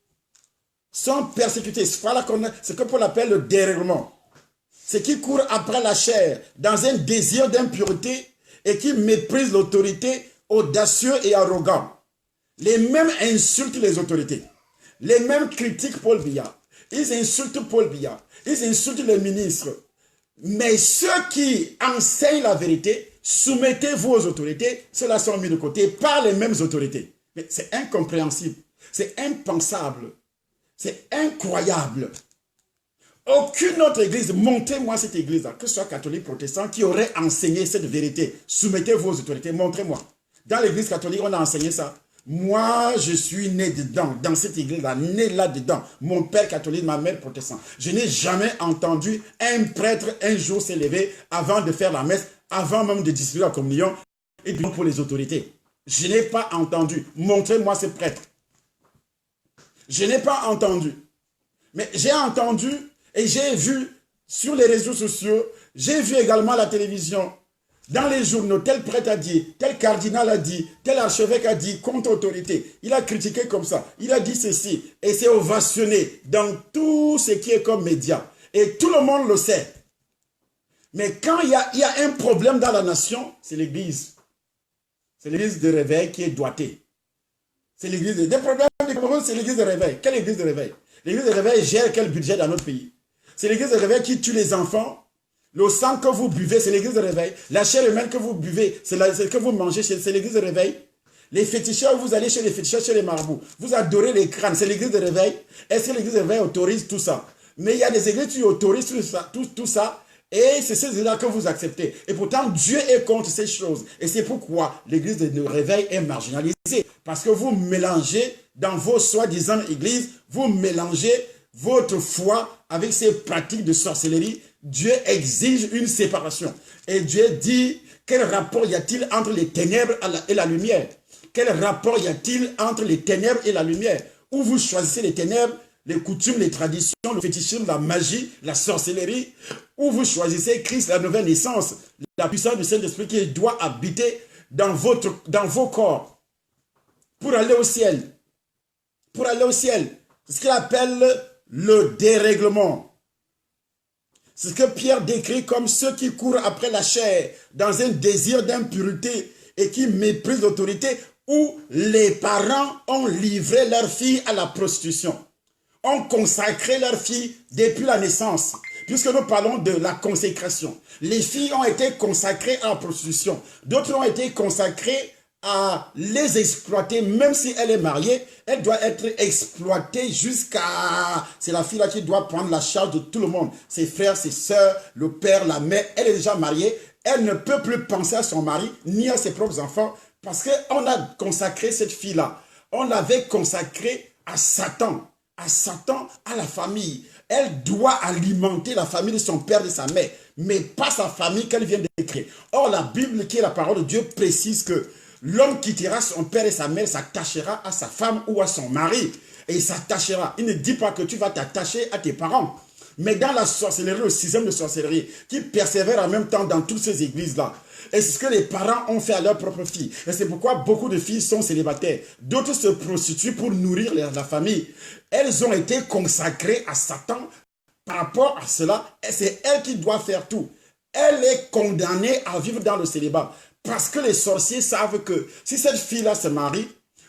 Sont persécutées. Voilà ce que Paul appelle le dérèglement. Ce qui court après la chair dans un désir d'impureté et qui méprise l'autorité, audacieux et arrogant. Les mêmes insultent les autorités. Les mêmes critiquent Paul Biya. Ils insultent Paul Biya. Ils insultent les ministres. Mais ceux qui enseignent la vérité, soumettez-vous aux autorités, ceux-là sont mis de côté par les mêmes autorités. Mais c'est incompréhensible. C'est impensable. C'est incroyable. Aucune autre église, montrez-moi cette église-là, que ce soit catholique, protestant, qui aurait enseigné cette vérité. Soumettez-vous aux autorités, montrez-moi. Dans l'église catholique, on a enseigné ça. Moi, je suis né dedans, dans cette église-là, né là-dedans. Mon père catholique, ma mère protestante. Je n'ai jamais entendu un prêtre un jour s'élever avant de faire la messe, avant même de distribuer la communion et pour les autorités. Je n'ai pas entendu. Montrez-moi ce prêtre. Je n'ai pas entendu. Mais j'ai entendu et j'ai vu sur les réseaux sociaux, j'ai vu également à la télévision, dans les journaux, tel prêtre a dit, tel cardinal a dit, tel archevêque a dit, contre autorité. Il a critiqué comme ça, il a dit ceci, et c'est ovationné dans tout ce qui est comme média. Et tout le monde le sait. Mais quand il y a un problème dans la nation, c'est l'église. C'est l'église de réveil qui est doigtée. C'est l'église des problèmes du Cameroun, c'est l'église de réveil. Quelle église de réveil? L'église de réveil gère quel budget dans notre pays? C'est l'église de réveil qui tue les enfants. Le sang que vous buvez, c'est l'église de réveil. La chair humaine que vous buvez, c'est ce que vous mangez, c'est l'église de réveil. Les féticheurs, vous allez chez les féticheurs, chez les marabouts. Vous adorez les crânes, c'est l'église de réveil. Est-ce que l'église de réveil autorise tout ça? Mais il y a des églises qui autorisent tout ça. Et c'est ces là que vous acceptez. Et pourtant, Dieu est contre ces choses. Et c'est pourquoi l'église de réveil est marginalisée. Parce que vous mélangez dans vos soi-disant églises, vous mélangez votre foi avec ces pratiques de sorcellerie. Dieu exige une séparation. Et Dieu dit, quel rapport y a-t-il entre les ténèbres et la lumière? Quel rapport y a-t-il entre les ténèbres et la lumière? Où vous choisissez les ténèbres, les coutumes, les traditions, le fétichisme, la magie, la sorcellerie, où vous choisissez Christ, la nouvelle naissance, la puissance du Saint-Esprit qui doit habiter dans vos corps pour aller au ciel. Pour aller au ciel. C'est ce qu'il appelle le dérèglement. C'est ce que Pierre décrit comme ceux qui courent après la chair dans un désir d'impureté et qui méprisent l'autorité, où les parents ont livré leur fille à la prostitution. Ont consacré leur fille depuis la naissance. Puisque nous parlons de la consécration. Les filles ont été consacrées à la prostitution. D'autres ont été consacrées à les exploiter. Même si elle est mariée, elle doit être exploitée jusqu'à... C'est la fille là qui doit prendre la charge de tout le monde. Ses frères, ses sœurs, le père, la mère. Elle est déjà mariée. Elle ne peut plus penser à son mari, ni à ses propres enfants. Parce qu'on a consacré cette fille-là. On l'avait consacrée à Satan. À Satan, à la famille. Elle doit alimenter la famille de son père et de sa mère, mais pas sa famille qu'elle vient d'écrire. Or, la Bible, qui est la parole de Dieu, précise que l'homme quittera son père et sa mère, s'attachera à sa femme ou à son mari. Et il s'attachera. Il ne dit pas que tu vas t'attacher à tes parents. Mais dans la sorcellerie, le système de sorcellerie, qui persévère en même temps dans toutes ces églises-là, et c'est ce que les parents ont fait à leurs propres filles. Et c'est pourquoi beaucoup de filles sont célibataires. D'autres se prostituent pour nourrir la famille. Elles ont été consacrées à Satan. Par rapport à cela, c'est elle qui doit faire tout. Elle est condamnée à vivre dans le célibat. Parce que les sorciers savent que si cette fille-là se marie,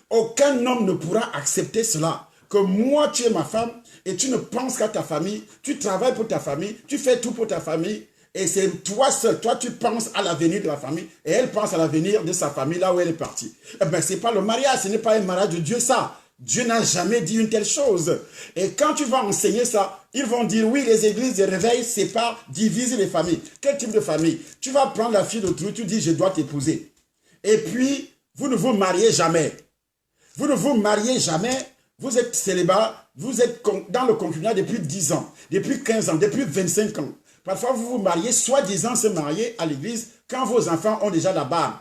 aucun homme ne pourra accepter cela. Que moi, tu es ma femme et tu ne penses qu'à ta famille, tu travailles pour ta famille, tu fais tout pour ta famille. Et c'est toi seul, toi tu penses à l'avenir de la famille et elle pense à l'avenir de sa famille là où elle est partie. Eh bien, ce n'est pas le mariage, ce n'est pas un mariage de Dieu ça. Dieu n'a jamais dit une telle chose. Et quand tu vas enseigner ça, ils vont dire oui, les églises de réveil séparent, divisent les familles. Quel type de famille? Tu vas prendre la fille d'autrui, tu dis je dois t'épouser. Et puis, vous ne vous mariez jamais. Vous ne vous mariez jamais, vous êtes célibat, vous êtes dans le concubinat depuis 10 ans, depuis 15 ans, depuis 25 ans. Parfois, vous vous mariez, soi-disant se marier à l'église, quand vos enfants ont déjà la barbe.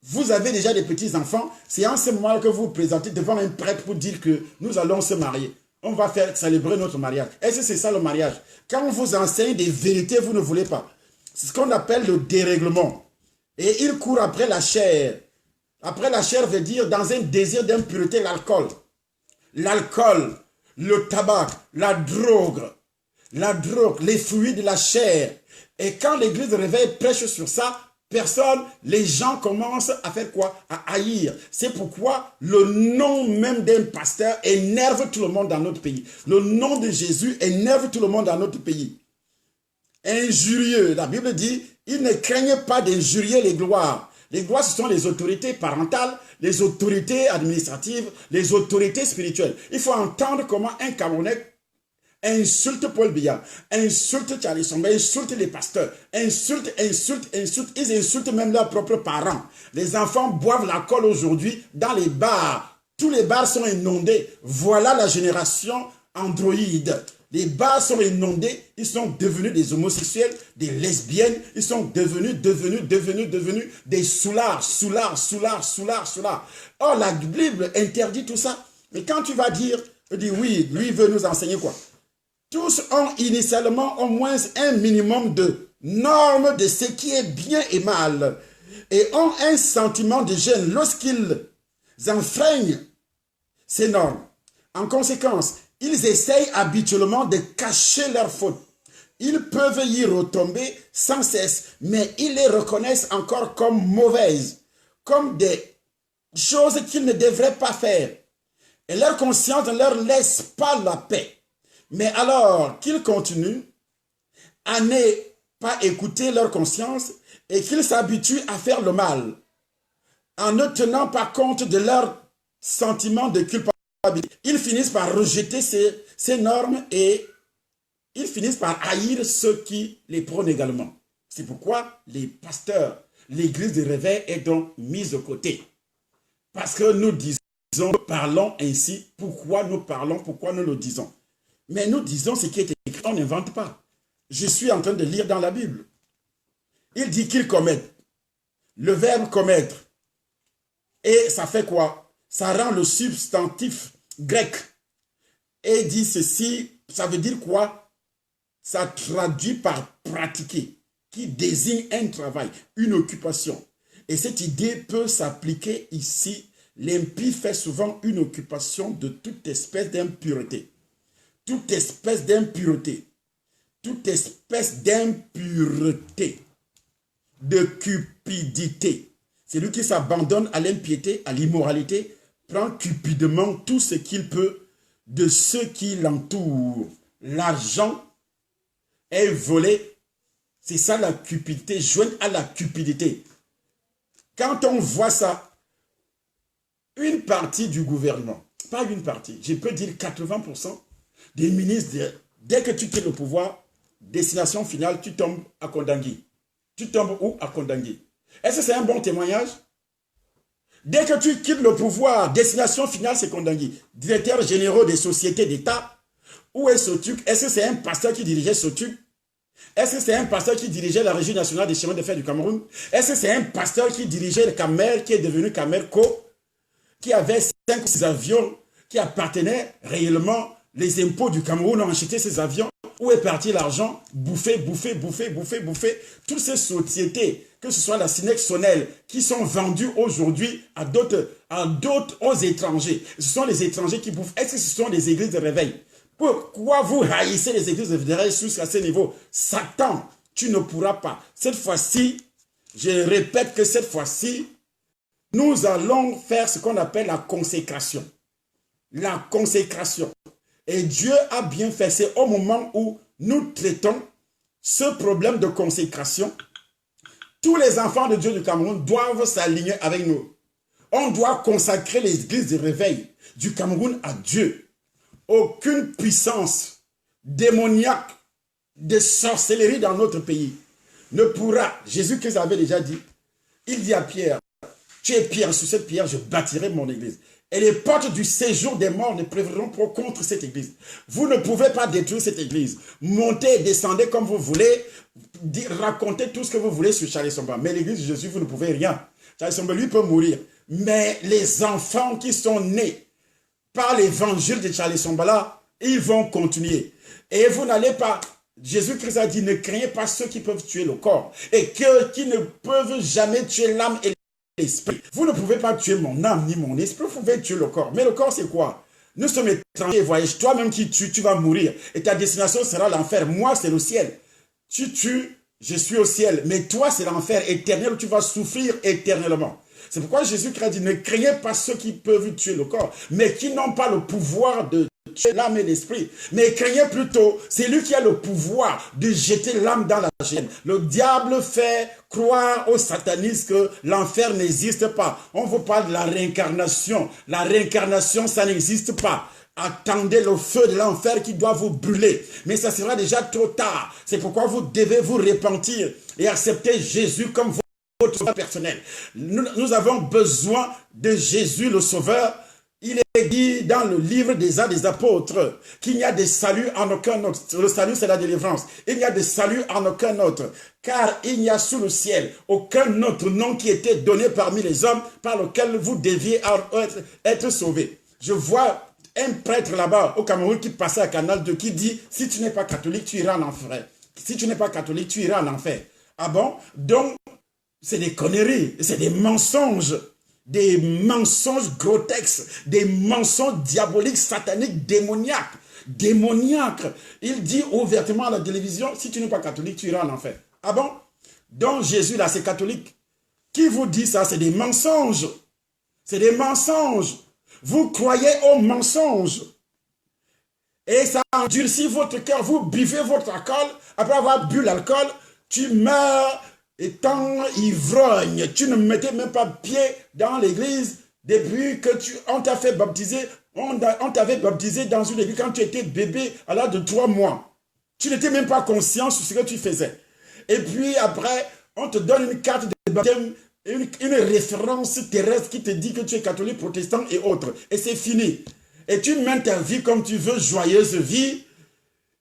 Vous avez déjà des petits-enfants, c'est en ce moment que vous vous présentez devant un prêtre pour dire que nous allons se marier. On va faire célébrer notre mariage. Est-ce que c'est ça le mariage? Quand on vous enseigne des vérités, vous ne voulez pas. C'est ce qu'on appelle le dérèglement. Et il court après la chair. Après la chair veut dire dans un désir d'impureté, l'alcool. L'alcool, le tabac, la drogue, les fruits de la chair. Et quand l'église de réveil prêche sur ça, les gens commencent à faire quoi? À haïr. C'est pourquoi le nom même d'un pasteur énerve tout le monde dans notre pays. Le nom de Jésus énerve tout le monde dans notre pays. Injurieux, la Bible dit, ils ne craignent pas d'injurier les gloires. Les gloires, ce sont les autorités parentales, les autorités administratives, les autorités spirituelles. Il faut entendre comment un Camerounais insulte Paul Biya, insulte Charlie Somba, insulte les pasteurs, insulte. Ils insultent même leurs propres parents. Les enfants boivent l'alcool aujourd'hui dans les bars. Tous les bars sont inondés. Voilà la génération androïde. Les bars sont inondés. Ils sont devenus des homosexuels, des lesbiennes. Ils sont devenus des soulards. Or, la Bible interdit tout ça. Mais quand tu vas dire, oui, lui veut nous enseigner quoi? Tous ont initialement au moins un minimum de normes de ce qui est bien et mal et ont un sentiment de gêne lorsqu'ils enfreignent ces normes. En conséquence, ils essayent habituellement de cacher leurs fautes. Ils peuvent y retomber sans cesse, mais ils les reconnaissent encore comme mauvaises, comme des choses qu'ils ne devraient pas faire. Et leur conscience ne leur laisse pas la paix. Mais alors qu'ils continuent à ne pas écouter leur conscience et qu'ils s'habituent à faire le mal en ne tenant pas compte de leur sentiment de culpabilité, ils finissent par rejeter ces normes et ils finissent par haïr ceux qui les prônent également. C'est pourquoi les pasteurs, l'église de réveil est donc mise de côté. Parce que nous disons, nous parlons ainsi, pourquoi nous parlons, pourquoi nous le disons. Mais nous disons ce qui est écrit, on n'invente pas. Je suis en train de lire dans la Bible. Il dit qu'ils commettent. Le verbe commettre. Et ça fait quoi? Ça rend le substantif grec. Et dit ceci, ça veut dire quoi? Ça traduit par pratiquer, qui désigne un travail, une occupation. Et cette idée peut s'appliquer ici. L'impie fait souvent une occupation de toute espèce d'impureté. Toute espèce d'impureté, de cupidité. C'est lui qui s'abandonne à l'impiété, à l'immoralité, prend cupidement tout ce qu'il peut de ceux qui l'entourent. L'argent est volé, c'est ça la cupidité, jointe à la cupidité. Quand on voit ça, une partie du gouvernement, pas une partie, je peux dire 80%, des ministres, dès que tu quittes le pouvoir, destination finale, tu tombes à Kondangui. Tu tombes où? À Kondangui. Est-ce que c'est un bon témoignage? Dès que tu quittes le pouvoir, destination finale, c'est Kondangui. Directeur généraux des sociétés d'État, où est Sotuk? Est-ce que c'est un pasteur qui dirigeait Sotuk? Est-ce que c'est un pasteur qui dirigeait la Régie nationale des chemins de fer du Cameroun? Est-ce que c'est un pasteur qui dirigeait le Camer, qui est devenu Camerco, qui avait 5 ou 6 avions qui appartenaient réellement? Les impôts du Cameroun ont acheté ces avions. Où est parti l'argent? Bouffé. Toutes ces sociétés, que ce soit la Sinex Sonel, qui sont vendues aujourd'hui à d'autres, aux étrangers. Ce sont les étrangers qui bouffent. Est-ce que ce sont les églises de réveil? Pourquoi vous haïssez les églises de réveil jusqu'à ce niveau? Satan, tu ne pourras pas. Cette fois-ci, je répète que cette fois-ci, nous allons faire ce qu'on appelle la consécration. La consécration. Et Dieu a bien fait, c'est au moment où nous traitons ce problème de consécration. Tous les enfants de Dieu du Cameroun doivent s'aligner avec nous. On doit consacrer l'église de réveil du Cameroun à Dieu. Aucune puissance démoniaque de sorcellerie dans notre pays ne pourra. Jésus-Christ avait déjà dit, il dit à Pierre, tu es Pierre, sur cette pierre je bâtirai mon église. Et les portes du séjour des morts ne prévaudront pas contre cette église. Vous ne pouvez pas détruire cette église. Montez et descendez comme vous voulez. Racontez tout ce que vous voulez sur Charles Somba. Mais l'église de Jésus, vous ne pouvez rien. Charles Somba, lui, peut mourir. Mais les enfants qui sont nés par l'évangile de Charles Somba, ils vont continuer. Et vous n'allez pas... Jésus-Christ a dit, ne craignez pas ceux qui peuvent tuer le corps. Et qui ne peuvent jamais tuer l'âme et l'esprit. Vous ne pouvez pas tuer mon âme ni mon esprit, vous pouvez tuer le corps. Mais le corps, c'est quoi? Nous sommes étrangers, voyage. Toi-même qui tues, tu vas mourir. Et ta destination sera l'enfer. Moi, c'est le ciel. Tu tues, je suis au ciel. Mais toi, c'est l'enfer éternel où tu vas souffrir éternellement. C'est pourquoi Jésus-Christ a dit, ne craignez pas ceux qui peuvent tuer le corps, mais qui n'ont pas le pouvoir de tuer l'âme et l'esprit. Mais craignez plutôt, c'est lui qui a le pouvoir de jeter l'âme dans la géhenne. Le diable fait croire aux satanistes que l'enfer n'existe pas. On vous parle de la réincarnation. La réincarnation, ça n'existe pas. Attendez le feu de l'enfer qui doit vous brûler. Mais ça sera déjà trop tard. C'est pourquoi vous devez vous repentir et accepter Jésus comme votre sauveur personnel. Nous avons besoin de Jésus le Sauveur. Il est dit dans le livre des Actes des Apôtres qu'il n'y a de salut en aucun autre. Le salut, c'est la délivrance. Il n'y a de salut en aucun autre. Car il n'y a sous le ciel aucun autre nom qui était donné parmi les hommes par lequel vous deviez être sauvés. Je vois un prêtre là-bas au Cameroun qui passait à Canal 2 qui dit, si tu n'es pas catholique, tu iras en enfer. Si tu n'es pas catholique, tu iras en enfer. Ah bon? Donc, c'est des conneries, c'est des mensonges grotesques, des mensonges diaboliques, sataniques, démoniaques. Il dit ouvertement à la télévision, si tu n'es pas catholique, tu iras en enfer. Ah bon? Donc Jésus là, c'est catholique. Qui vous dit ça? C'est des mensonges. C'est des mensonges. Vous croyez aux mensonges. Et ça endurcit votre cœur. Vous buvez votre alcool. Après avoir bu l'alcool, tu meurs étant ivrogne. Tu ne mettais même pas pied dans l'église depuis que on t'a fait baptiser. On t'avait baptisé dans une église quand tu étais bébé à l'âge de 3 mois. Tu n'étais même pas conscient de ce que tu faisais. Et puis après, on te donne une carte de baptême, une référence terrestre qui te dit que tu es catholique, protestant et autres. Et c'est fini. Et tu mènes ta vie comme tu veux, joyeuse vie.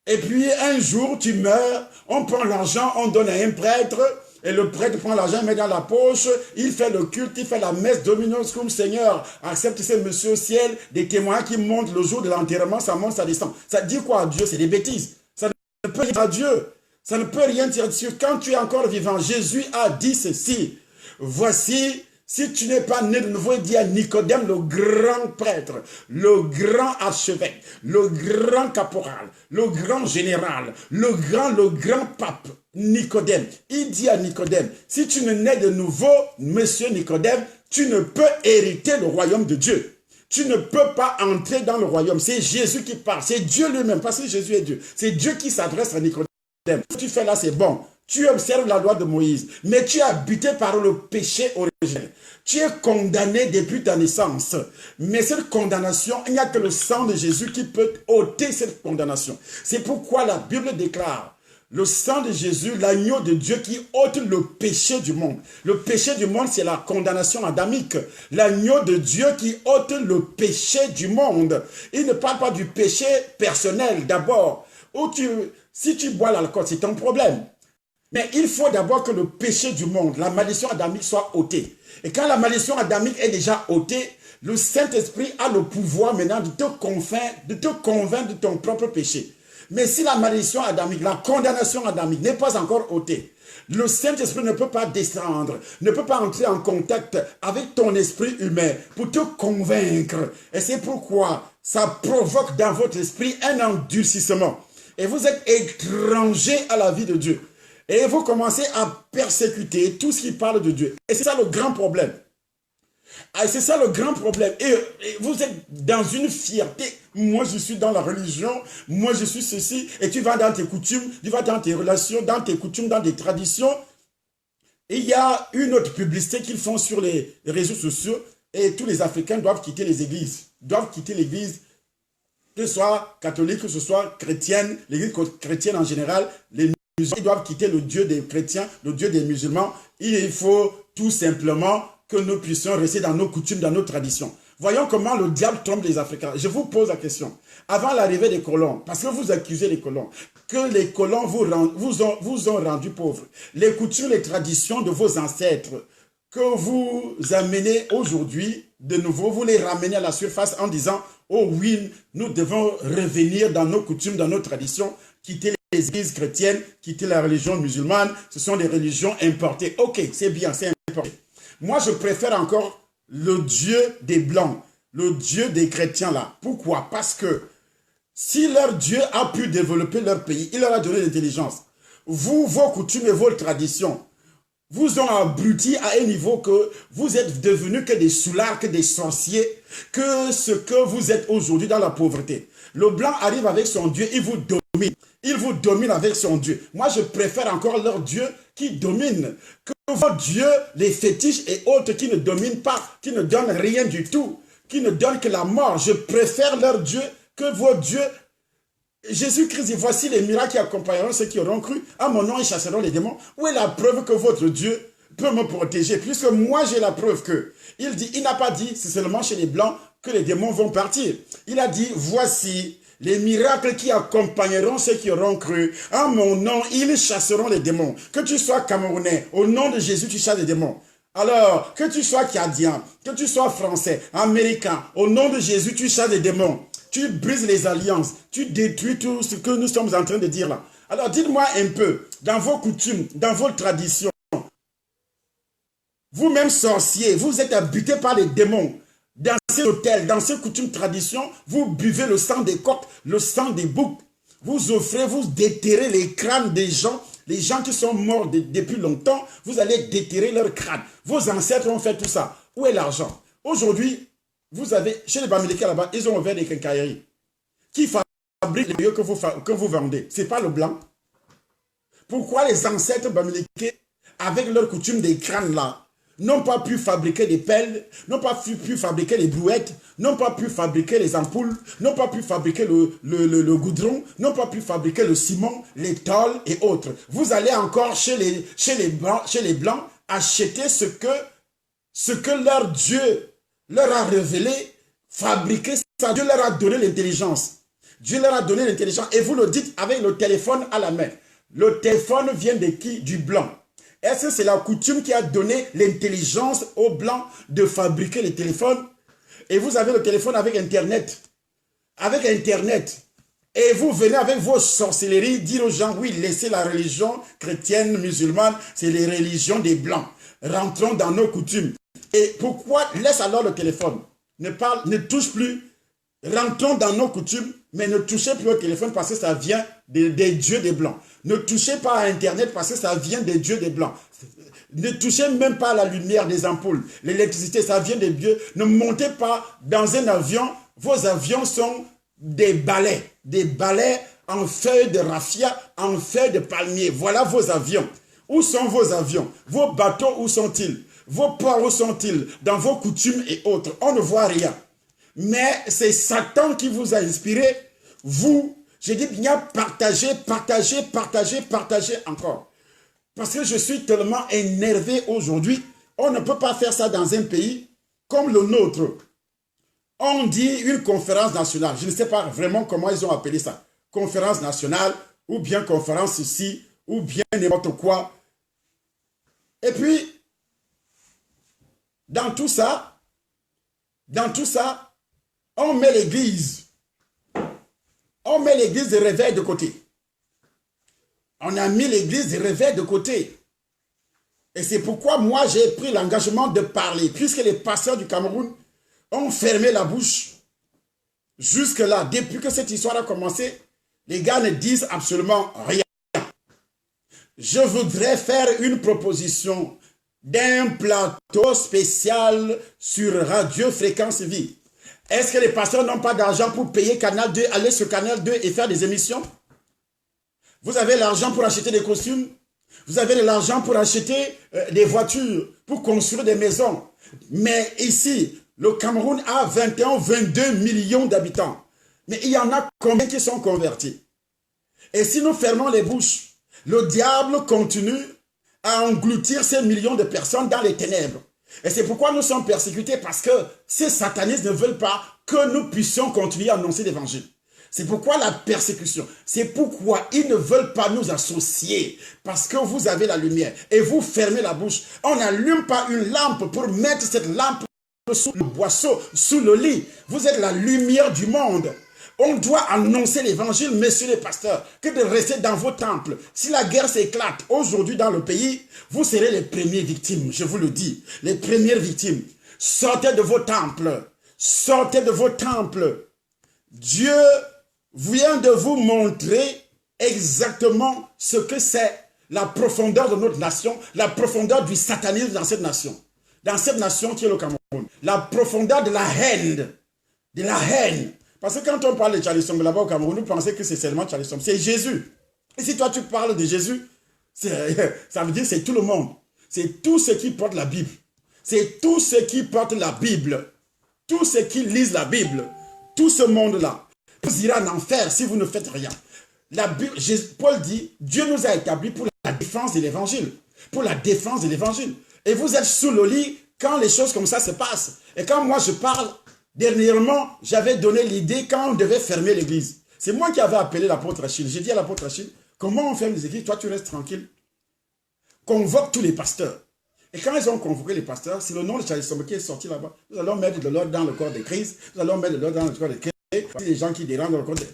Et puis un jour, tu meurs, on prend l'argent, on donne à un prêtre, et le prêtre prend l'argent, met dans la poche, il fait le culte, il fait la messe Dominus cum Seigneur, accepte ce monsieur au ciel, des témoins qui montent le jour de l'enterrement, ça monte, ça descend. Ça dit quoi à Dieu? C'est des bêtises. Ça ne peut rien dire à Dieu. Ça ne peut rien dire sur quand tu es encore vivant. Jésus a dit ceci. Voici, si tu n'es pas né de nouveau, il dit à Nicodème, le grand prêtre, le grand archevêque, le grand caporal, le grand général, le grand pape, Nicodème. Il dit à Nicodème, si tu ne nais de nouveau, monsieur Nicodème, tu ne peux hériter le royaume de Dieu. Tu ne peux pas entrer dans le royaume. C'est Jésus qui parle. C'est Dieu lui-même, parce que Jésus est Dieu. C'est Dieu qui s'adresse à Nicodème. Ce que tu fais là, c'est bon. Tu observes la loi de Moïse, mais tu es habité par le péché originel. Tu es condamné depuis ta naissance. Mais cette condamnation, il n'y a que le sang de Jésus qui peut ôter cette condamnation. C'est pourquoi la Bible déclare le sang de Jésus, l'agneau de Dieu qui ôte le péché du monde. Le péché du monde, c'est la condamnation adamique. L'agneau de Dieu qui ôte le péché du monde. Il ne parle pas du péché personnel d'abord. Si tu bois l'alcool, c'est ton problème. Mais il faut d'abord que le péché du monde, la malédiction adamique soit ôtée. Et quand la malédiction adamique est déjà ôtée, le Saint-Esprit a le pouvoir maintenant de te convaincre de ton propre péché. Mais si la malédiction adamique, la condamnation adamique n'est pas encore ôtée, le Saint-Esprit ne peut pas descendre, ne peut pas entrer en contact avec ton esprit humain pour te convaincre. Et c'est pourquoi ça provoque dans votre esprit un endurcissement. Et vous êtes étranger à la vie de Dieu. Et vous commencez à persécuter tout ce qui parle de Dieu. Et c'est ça le grand problème. C'est ça le grand problème. Et vous êtes dans une fierté. Moi, je suis dans la religion. Moi, je suis ceci. Et tu vas dans tes coutumes, tu vas dans tes relations, dans tes coutumes, dans tes traditions. Et il y a une autre publicité qu'ils font sur les réseaux sociaux. Et tous les Africains doivent quitter les églises. Doivent quitter l'église. Que ce soit catholique, que ce soit chrétienne, l'église chrétienne en général, les musulmans doivent quitter le Dieu des chrétiens, le Dieu des musulmans. Il faut tout simplement que nous puissions rester dans nos coutumes, dans nos traditions. Voyons comment le diable trompe les Africains. Je vous pose la question. Avant l'arrivée des colons, parce que vous accusez les colons, que les colons vous ont rendu pauvres. Les coutumes, les traditions de vos ancêtres que vous amenez aujourd'hui, de nouveau, vous les ramenez à la surface en disant, oh oui, nous devons revenir dans nos coutumes, dans nos traditions, quitter les églises chrétiennes, quitter la religion musulmane, ce sont des religions importées. Ok, c'est bien, c'est importé. Moi, je préfère encore le Dieu des Blancs, le Dieu des chrétiens là. Pourquoi? Parce que si leur Dieu a pu développer leur pays, il leur a donné l'intelligence. Vous, vos coutumes et vos traditions, vous ont abruti à un niveau que vous êtes devenus que des soulards, que des sorciers, que ce que vous êtes aujourd'hui dans la pauvreté. Le blanc arrive avec son Dieu, il vous domine. Il vous domine avec son Dieu. Moi, je préfère encore leur Dieu qui domine que vos dieux, les fétiches et autres qui ne dominent pas, qui ne donnent rien du tout, qui ne donnent que la mort. Je préfère leur Dieu que vos dieux. Jésus-Christ dit, voici les miracles qui accompagneront ceux qui auront cru. À mon nom, ils chasseront les démons. Où est la preuve que votre Dieu peut me protéger? Puisque moi, j'ai la preuve que. Il dit, il n'a pas dit, c'est seulement chez les Blancs que les démons vont partir. Il a dit, voici les miracles qui accompagneront ceux qui auront cru. À mon nom, ils chasseront les démons. Que tu sois Camerounais, au nom de Jésus, tu chasses les démons. Alors, que tu sois Cadien, que tu sois Français, Américain, au nom de Jésus, tu chasses les démons. Tu brises les alliances, tu détruis tout ce que nous sommes en train de dire là. Alors, dites-moi un peu, dans vos coutumes, dans vos traditions, vous-même sorciers, vous êtes habités par les démons. Dans ces hôtels, dans ces coutumes, traditions, vous buvez le sang des coqs, le sang des boucs. Vous offrez, vous déterrez les crânes des gens, les gens qui sont morts depuis longtemps, vous allez déterrer leurs crânes. Vos ancêtres ont fait tout ça. Où est l'argent? Aujourd'hui, vous avez, chez les Bamileke là-bas, ils ont ouvert des quincailleries qui fabriquent les lieux que vous vendez. Ce n'est pas le blanc. Pourquoi les ancêtres Bamileke, avec leur coutume des crânes là, n'ont pas pu fabriquer des pelles, n'ont pas pu fabriquer les brouettes, n'ont pas pu fabriquer les ampoules, n'ont pas pu fabriquer le goudron, n'ont pas pu fabriquer le ciment, les tôles et autres. Vous allez encore chez les Blancs acheter ce que leur Dieu leur a révélé, fabriquer ça. Dieu leur a donné l'intelligence. Dieu leur a donné l'intelligence et vous le dites avec le téléphone à la main. Le téléphone vient de qui? Du blanc. Est-ce que c'est la coutume qui a donné l'intelligence aux Blancs de fabriquer les téléphones? Et vous avez le téléphone avec Internet. Avec Internet. Et vous venez avec vos sorcelleries dire aux gens, oui, laissez la religion chrétienne, musulmane, c'est les religions des Blancs. Rentrons dans nos coutumes. Et pourquoi? Laisse alors le téléphone. Ne touche plus. Rentrons dans nos coutumes, mais ne touchez plus au téléphone parce que ça vient des dieux des Blancs. Ne touchez pas à Internet parce que ça vient des dieux des Blancs. Ne touchez même pas à la lumière des ampoules. L'électricité, ça vient des dieux. Ne montez pas dans un avion. Vos avions sont des balais en feuilles de raffia, en feuilles de palmier. Voilà vos avions. Où sont vos avions? Vos bateaux, où sont-ils? Vos ports, où sont-ils? Dans vos coutumes et autres. On ne voit rien. Mais c'est Satan qui vous a inspiré. Vous, j'ai dit bien partagez encore. Parce que je suis tellement énervé aujourd'hui. On ne peut pas faire ça dans un pays comme le nôtre. On dit une conférence nationale. Je ne sais pas vraiment comment ils ont appelé ça. Conférence nationale, ou bien conférence ici, ou bien n'importe quoi. Et puis, dans tout ça, on met l'église. On met l'église de réveil de côté. On a mis l'église de réveil de côté. Et c'est pourquoi moi j'ai pris l'engagement de parler. Puisque les pasteurs du Cameroun ont fermé la bouche. Jusque-là, depuis que cette histoire a commencé, les gars ne disent absolument rien. Je voudrais faire une proposition d'un plateau spécial sur Radio Fréquence Vie. Est-ce que les pasteurs n'ont pas d'argent pour payer Canal 2, aller sur Canal 2 et faire des émissions? Vous avez l'argent pour acheter des costumes? Vous avez de l'argent pour acheter des voitures, pour construire des maisons? Mais ici, le Cameroun a 22 millions d'habitants. Mais il y en a combien qui sont convertis? Et si nous fermons les bouches, le diable continue à engloutir ces millions de personnes dans les ténèbres. Et c'est pourquoi nous sommes persécutés, parce que ces satanistes ne veulent pas que nous puissions continuer à annoncer l'évangile. C'est pourquoi la persécution, c'est pourquoi ils ne veulent pas nous associer, parce que vous avez la lumière et vous fermez la bouche. On n'allume pas une lampe pour mettre cette lampe sous le boisseau, sous le lit. Vous êtes la lumière du monde. On doit annoncer l'évangile, messieurs les pasteurs, que de rester dans vos temples. Si la guerre s'éclate aujourd'hui dans le pays, vous serez les premières victimes, je vous le dis, les premières victimes. Sortez de vos temples, sortez de vos temples. Dieu vient de vous montrer exactement ce que c'est la profondeur de notre nation, la profondeur du satanisme dans cette nation qui est le Cameroun, la profondeur de la haine, Parce que quand on parle de Charlie Sombe là-bas au Cameroun, nous pensons que c'est seulement Charlie Sombe, c'est Jésus. Et si toi tu parles de Jésus, ça veut dire que c'est tout le monde, c'est tous ceux qui portent la Bible, c'est tous ceux qui portent la Bible, tous ceux qui lisent la Bible, tout ce monde-là. Vous irez en enfer si vous ne faites rien. Paul dit, Dieu nous a établis pour la défense de l'évangile. Pour la défense de l'évangile. Et vous êtes sous le lit quand les choses comme ça se passent. Et quand moi je parle, dernièrement, j'avais donné l'idée quand on devait fermer l'église. C'est moi qui avais appelé l'apôtre Achille. J'ai dit à l'apôtre Achille, comment on ferme les églises? Toi tu restes tranquille. Convoque tous les pasteurs. Et quand ils ont convoqué les pasteurs, c'est le nom de Charlie Sombe qui est sorti là-bas. Nous allons mettre de l'ordre dans le corps des crises. Nous allons mettre de l'ordre dans le corps des crises. Les gens qui dérangent dans le corps de...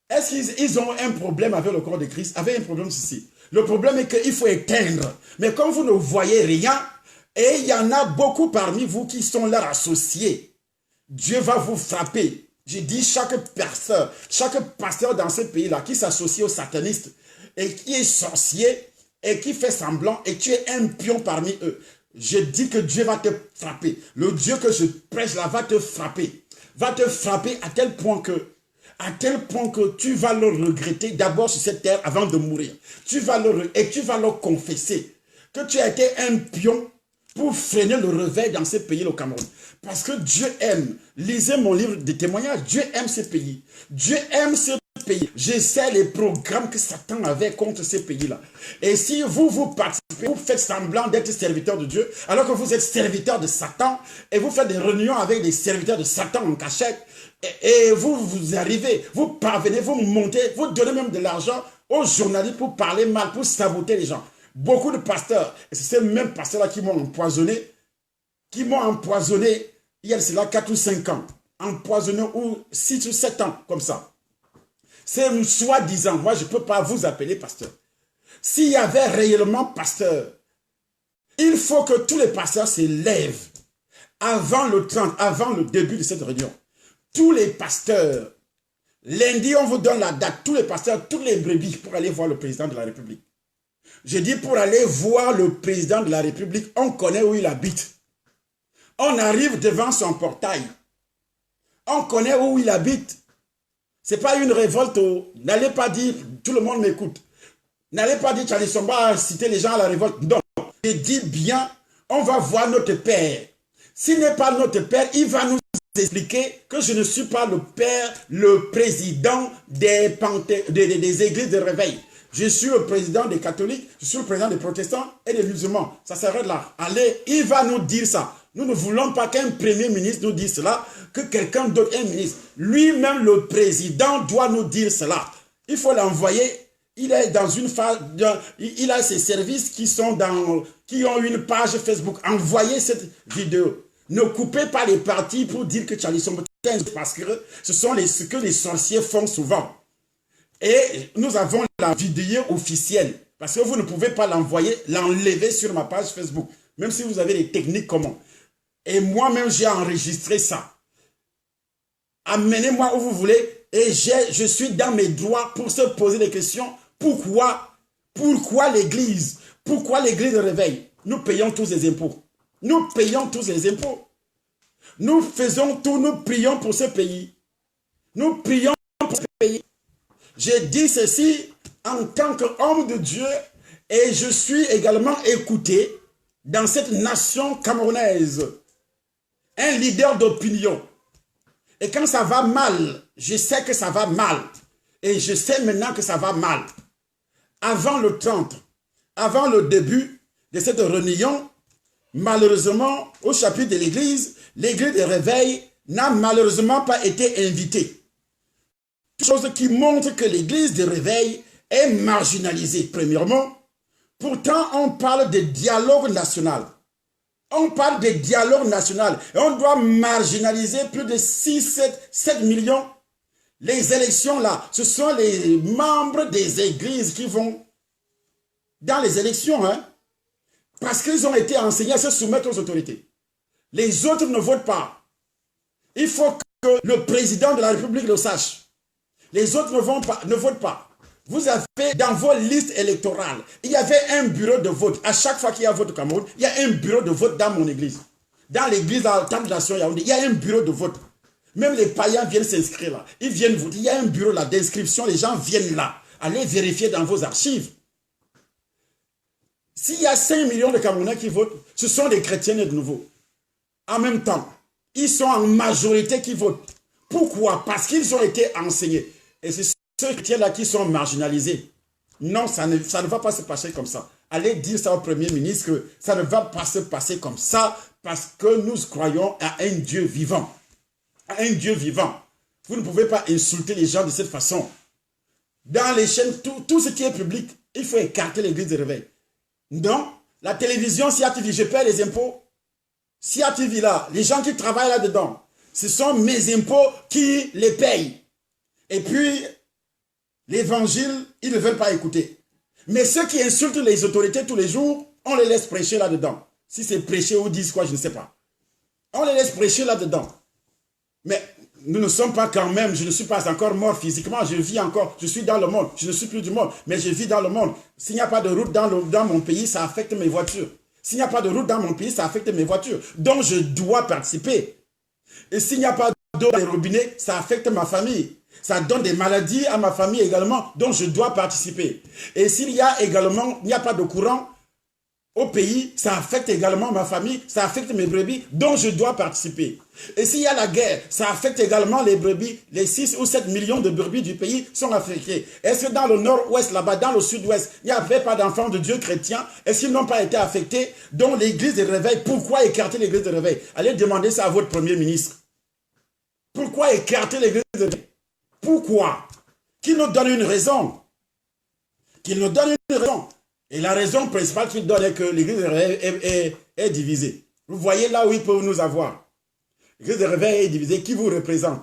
Est-ce qu'ils ont un problème avec le corps de Christ? Avec un problème ici. Le problème est qu'il faut éteindre. Mais comme vous ne voyez rien, et il y en a beaucoup parmi vous qui sont leurs associés, Dieu va vous frapper. J'ai dit chaque pasteur dans ce pays-là qui s'associe aux satanistes et qui est sorcier et qui fait semblant et tu es un pion parmi eux. Je dis que Dieu va te frapper. Le Dieu que je prêche là va te frapper. Va te frapper à tel point que tu vas le regretter d'abord sur cette terre avant de mourir. Tu vas le confesser que tu as été un pion pour freiner le réveil dans ce pays, le Cameroun. Parce que Dieu aime. Lisez mon livre de témoignages. Dieu aime ce pays. Dieu aime ce pays. Je sais les programmes que Satan avait contre ces pays-là. Et si vous participez, vous faites semblant d'être serviteur de Dieu, alors que vous êtes serviteur de Satan, et vous faites des réunions avec des serviteurs de Satan en cachette, et vous arrivez, vous parvenez, vous montez, vous donnez même de l'argent aux journalistes pour parler mal, pour saboter les gens. Beaucoup de pasteurs, et c'est ces mêmes pasteurs-là qui m'ont empoisonné, il y a cela 4 ou 5 ans, empoisonné, ou 6 ou 7 ans, comme ça. C'est soi-disant, moi je ne peux pas vous appeler pasteur. S'il y avait réellement pasteur, il faut que tous les pasteurs se lèvent avant le 30, avant le début de cette réunion. Tous les pasteurs, lundi on vous donne la date, tous les pasteurs, toutes les brebis pour aller voir le président de la République. Je dis pour aller voir le président de la République, on connaît où il habite. On arrive devant son portail. On connaît où il habite. Ce n'est pas une révolte. N'allez pas dire, tout le monde m'écoute. N'allez pas dire, Charlie Sombe a cité les gens à la révolte. Non. Je dis bien, on va voir notre père. S'il n'est pas notre père, il va nous expliquer que je ne suis pas le père, le président des églises de réveil. Je suis le président des catholiques, je suis le président des protestants et des musulmans. Ça s'arrête là. Allez, il va nous dire ça. Nous ne voulons pas qu'un premier ministre nous dise cela, que quelqu'un d'autre, un ministre. Lui-même, le président, doit nous dire cela. Il faut l'envoyer. Il est dans une phase, il a ses services qui ont une page Facebook. Envoyez cette vidéo. Ne coupez pas les parties pour dire que Charlie Sombe, parce que ce sont ce que les sorciers font souvent. Et nous avons la vidéo officielle. Parce que vous ne pouvez pas l'enlever sur ma page Facebook. Même si vous avez des techniques communes. Et moi-même, j'ai enregistré ça. Amenez-moi où vous voulez. Et je suis dans mes droits pour se poser des questions. Pourquoi l'église? Pourquoi l'église de réveil? Nous payons tous les impôts. Nous payons tous les impôts. Nous faisons tout, nous prions pour ce pays. Nous prions pour ce pays. J'ai dit ceci en tant qu'homme de Dieu et je suis également écouté dans cette nation camerounaise. Un leader d'opinion. Et quand ça va mal, je sais que ça va mal. Et je sais maintenant que ça va mal. Avant le 30, avant le début de cette réunion, malheureusement, au chapitre de l'église de réveil n'a malheureusement pas été invitée. Chose qui montre que l'église de réveil est marginalisée, premièrement. Pourtant, on parle de dialogue national. On parle de dialogue national. Et on doit marginaliser plus de 7 millions. Les élections là, ce sont les membres des églises qui vont dans les élections, hein, parce qu'ils ont été enseignés à se soumettre aux autorités. Les autres ne votent pas. Il faut que le président de la République le sache. Les autres ne votent pas. Vous avez dans vos listes électorales, il y avait un bureau de vote. À chaque fois qu'il y a vote au Cameroun, il y a un bureau de vote dans mon église. Dans l'église à la Temple Nation Yaoundé, il y a un bureau de vote. Même les païens viennent s'inscrire là. Ils viennent voter. Il y a un bureau là d'inscription. Les gens viennent là. Allez vérifier dans vos archives. S'il y a 5 millions de Camerounais qui votent, ce sont des chrétiens de nouveau. En même temps, ils sont en majorité qui votent. Pourquoi? Parce qu'ils ont été enseignés. Et c'est ceux chrétiens-là qui sont marginalisés. Non, ça ne va pas se passer comme ça. Allez dire ça au Premier ministre que ça ne va pas se passer comme ça parce que nous croyons à un Dieu vivant. À un Dieu vivant. Vous ne pouvez pas insulter les gens de cette façon. Dans les chaînes, tout ce qui est public, il faut écarter l'église de réveil. Non, la télévision, Sia TV, je paie les impôts. Sia TV là, les gens qui travaillent là-dedans, ce sont mes impôts qui les payent. Et puis, l'évangile, ils ne veulent pas écouter. Mais ceux qui insultent les autorités tous les jours, on les laisse prêcher là-dedans. Si c'est prêcher ou disent quoi, je ne sais pas. On les laisse prêcher là-dedans. Mais nous ne sommes pas quand même, je ne suis pas encore mort physiquement, je vis encore, je suis dans le monde, je ne suis plus du monde, mais je vis dans le monde. S'il n'y a pas de route dans mon pays, ça affecte mes voitures. S'il n'y a pas de route dans mon pays, ça affecte mes voitures. Donc je dois participer. Et s'il n'y a pas d'eau dans les robinets, ça affecte ma famille. Ça donne des maladies à ma famille également, donc je dois participer. Et s'il y a également, il n'y a pas de courant au pays, ça affecte également ma famille, ça affecte mes brebis, donc je dois participer. Et s'il y a la guerre, ça affecte également les brebis, les 6 ou 7 millions de brebis du pays sont affectés. Est-ce que dans le nord-ouest, là-bas, dans le sud-ouest, il n'y avait pas d'enfants de Dieu chrétiens? Est-ce qu'ils n'ont pas été affectés? Donc l'église de réveil, pourquoi écarter l'église de réveil? Allez demander ça à votre premier ministre. Pourquoi écarter l'église de réveil? Pourquoi? Qu'il nous donne une raison. Qu'il nous donne une raison. Et la raison principale qu'il donne est que l'église de réveil est divisée. Vous voyez là où ils peuvent nous avoir. L'église de réveil est divisée. Qui vous représente?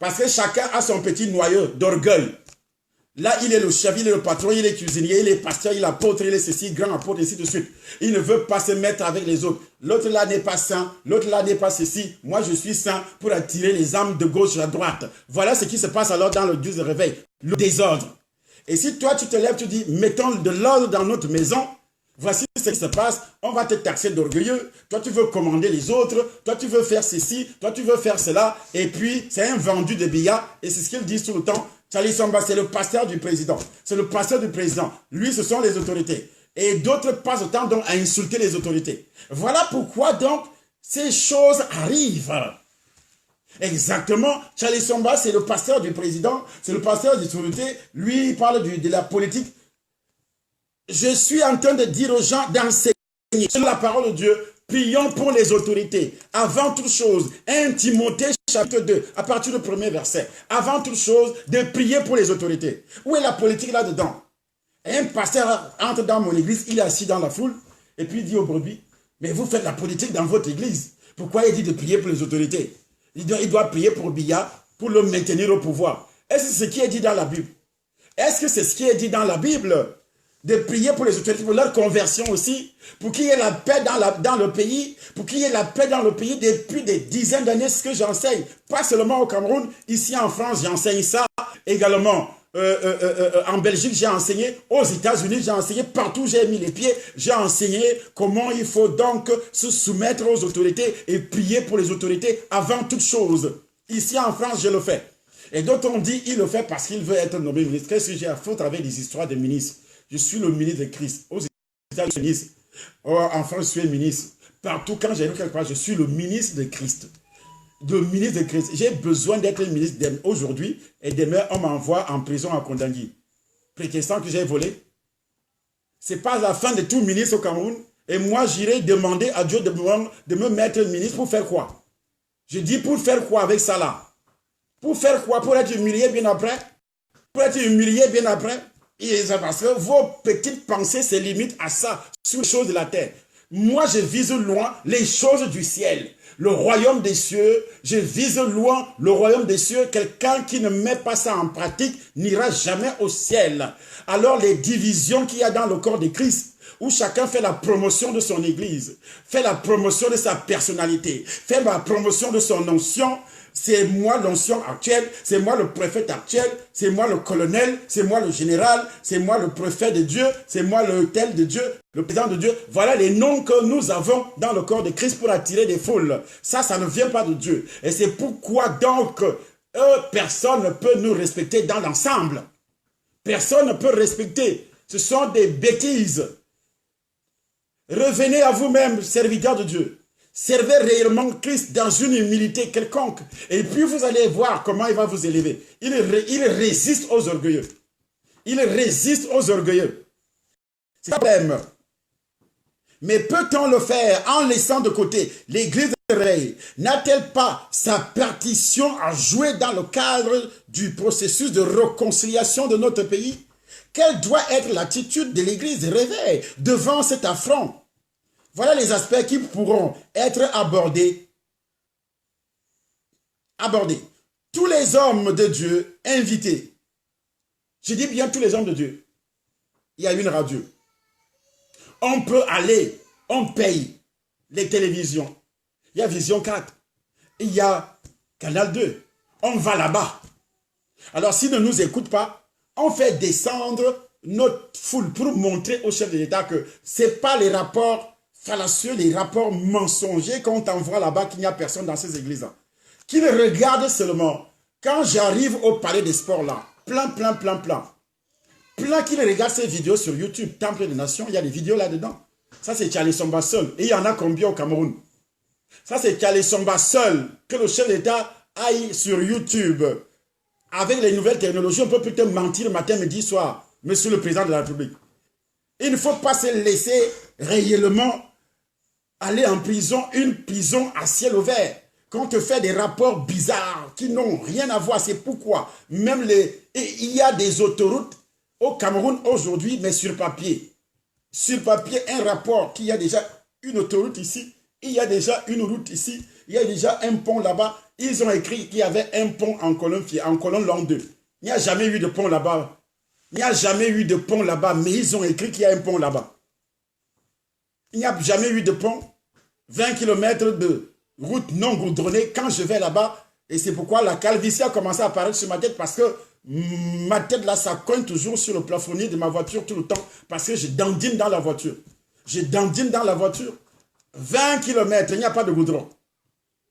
Parce que chacun a son petit noyau d'orgueil. Là, il est le chef, il est le patron, il est cuisinier, il est pasteur, il est apôtre, il est ceci, grand apôtre, et ainsi de suite. Il ne veut pas se mettre avec les autres. L'autre là n'est pas saint, l'autre là n'est pas ceci. Moi, je suis saint pour attirer les âmes de gauche à droite. Voilà ce qui se passe alors dans l'église de réveil. Le désordre. Et si toi, tu te lèves, tu dis, mettons de l'ordre dans notre maison, voici ce qui se passe, on va te taxer d'orgueilleux, toi tu veux commander les autres, toi tu veux faire ceci, toi tu veux faire cela, et puis c'est un vendu de billets, et c'est ce qu'ils disent tout le temps. Charlie Samba, c'est le pasteur du président, c'est le pasteur du président, lui ce sont les autorités, et d'autres passent le temps donc à insulter les autorités. Voilà pourquoi donc ces choses arrivent. Exactement, Charlie Samba, c'est le pasteur du président, c'est le pasteur des autorités, lui il parle de la politique. Je suis en train de dire aux gens d'enseigner sur la parole de Dieu, prions pour les autorités. Avant toute chose, 1 Timothée chapitre 2, à partir du premier verset, avant toute chose, de prier pour les autorités. Où est la politique là-dedans? Un pasteur entre dans mon église, il est assis dans la foule, et puis il dit aux brebis, mais vous faites la politique dans votre église. Pourquoi il dit de prier pour les autorités? Il doit prier pour Biya, pour le maintenir au pouvoir. Est-ce que c'est ce qui est dit dans la Bible? Est-ce que c'est ce qui est dit dans la Bible? De prier pour les autorités, pour leur conversion aussi, pour qu'il y ait la paix dans le pays, pour qu'il y ait la paix dans le pays depuis des dizaines d'années, ce que j'enseigne. Pas seulement au Cameroun, ici en France, j'enseigne ça. Également, en Belgique, j'ai enseigné. Aux États-Unis, j'ai enseigné. Partout, j'ai mis les pieds. J'ai enseigné comment il faut donc se soumettre aux autorités et prier pour les autorités avant toute chose. Ici en France, je le fais. Et d'autres ont dit, il le fait parce qu'il veut être nommé ministre. Qu'est-ce que j'ai à foutre avec les histoires de ministres? Je suis le ministre de Christ. Aux États-Unis, en France, je suis ministre. Partout, quand j'ai vu quelque part, je suis le ministre de Christ. Le ministre de Christ. J'ai besoin d'être ministre aujourd'hui et demain, on m'envoie en prison à Kondangui. Prétextant que j'ai volé. Ce n'est pas la fin de tout ministre au Cameroun. Et moi, j'irai demander à Dieu de me mettre ministre pour faire quoi? Je dis pour faire quoi avec ça là? Pour faire quoi? Pour être humilié bien après? Pour être humilié bien après? Et c'est parce que vos petites pensées se limitent à ça, sur les choses de la terre. Moi, je vise loin les choses du ciel. Le royaume des cieux, je vise loin le royaume des cieux. Quelqu'un qui ne met pas ça en pratique n'ira jamais au ciel. Alors les divisions qu'il y a dans le corps de Christ, où chacun fait la promotion de son église, fait la promotion de sa personnalité, fait la promotion de son onction. C'est moi l'onction actuel, c'est moi le préfet actuel, c'est moi le colonel, c'est moi le général, c'est moi le préfet de Dieu, c'est moi le tel de Dieu, le président de Dieu. Voilà les noms que nous avons dans le corps de Christ pour attirer des foules. Ça ne vient pas de Dieu. Et c'est pourquoi donc, personne ne peut nous respecter dans l'ensemble. Personne ne peut respecter. Ce sont des bêtises. Revenez à vous-même, serviteurs de Dieu. Servez réellement Christ dans une humilité quelconque. Et puis vous allez voir comment il va vous élever. Il résiste aux orgueilleux. Il résiste aux orgueilleux. C'est un problème. Mais peut-on le faire en laissant de côté l'église de réveil? N'a-t-elle pas sa partition à jouer dans le cadre du processus de réconciliation de notre pays? Quelle doit être l'attitude de l'église de réveil devant cet affront? Voilà les aspects qui pourront être abordés. Tous les hommes de Dieu invités. Je dis bien tous les hommes de Dieu. Il y a une radio. On peut aller, on paye les télévisions. Il y a Vision 4. Il y a Canal 2. On va là-bas. Alors s'ils ne nous écoutent pas, on fait descendre notre foule pour montrer au chef de l'État que ce n'est pas les rapports fallacieux, les rapports mensongers qu'on t'envoie là-bas qu'il n'y a personne dans ces églises-là. Qu'ils regardent seulement. Quand j'arrive au palais des sports là, plein qu'ils regardent ces vidéos sur YouTube, Temple des Nations, il y a des vidéos là-dedans. Ça c'est Charlie Somba seul. Et il y en a combien au Cameroun? Ça c'est Charlie Somba seul. Que le chef d'État aille sur YouTube. Avec les nouvelles technologies, on peut peut-être mentir matin, midi, soir. Monsieur le Président de la République. Il ne faut pas se laisser réellement aller en prison, une prison à ciel ouvert. Quand on te fait des rapports bizarres qui n'ont rien à voir, c'est pourquoi même il y a des autoroutes au Cameroun aujourd'hui, mais sur papier. Sur papier, un rapport qu'il y a déjà une autoroute ici, il y a déjà une route ici, il y a déjà un pont là-bas. Ils ont écrit qu'il y avait un pont en colonne l'an 2. Il n'y a jamais eu de pont là-bas. Il n'y a jamais eu de pont là-bas, mais ils ont écrit qu'il y a un pont là-bas. Il n'y a jamais eu de pont. 20 km de route non goudronnée quand je vais là-bas. Et c'est pourquoi la calvitie a commencé à apparaître sur ma tête parce que ma tête là, ça cogne toujours sur le plafonnier de ma voiture tout le temps parce que je dandine dans la voiture. Je dandine dans la voiture. 20 km, il n'y a pas de goudron.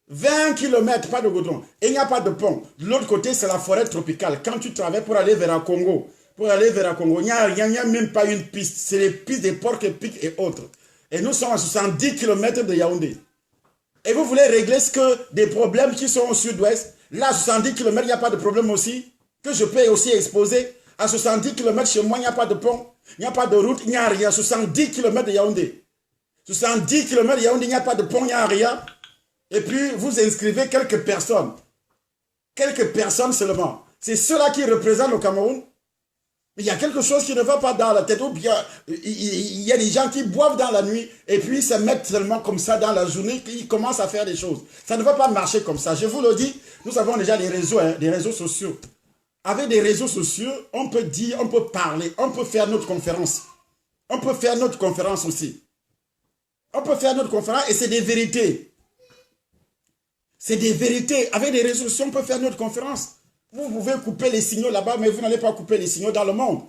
20 km, pas de goudron. Et il n'y a pas de pont. De l'autre côté, c'est la forêt tropicale. Quand tu travailles pour aller vers le Congo, il n'y a même pas une piste. C'est les pistes des porcs-épics et autres. Et nous sommes à 70 km de Yaoundé. Et vous voulez régler des problèmes qui sont au sud-ouest? Là, à 70 km, il n'y a pas de problème aussi. Que je peux aussi exposer. À 70 km chez moi, il n'y a pas de pont. Il n'y a pas de route, il n'y a rien. 70 km de Yaoundé. 70 km de Yaoundé, il n'y a pas de pont, il n'y a rien. Et puis, vous inscrivez quelques personnes. Quelques personnes seulement. C'est ceux-là qui représentent le Cameroun. Mais il y a quelque chose qui ne va pas dans la tête. Ou bien, il y a des gens qui boivent dans la nuit et puis ils se mettent seulement comme ça dans la journée, ils commencent à faire des choses. Ça ne va pas marcher comme ça. Je vous le dis, nous avons déjà des réseaux sociaux. Avec des réseaux sociaux, on peut dire, on peut parler, on peut faire notre conférence. On peut faire notre conférence aussi. On peut faire notre conférence et c'est des vérités. C'est des vérités. Avec des réseaux sociaux, on peut faire notre conférence. Vous pouvez couper les signaux là-bas, mais vous n'allez pas couper les signaux dans le monde.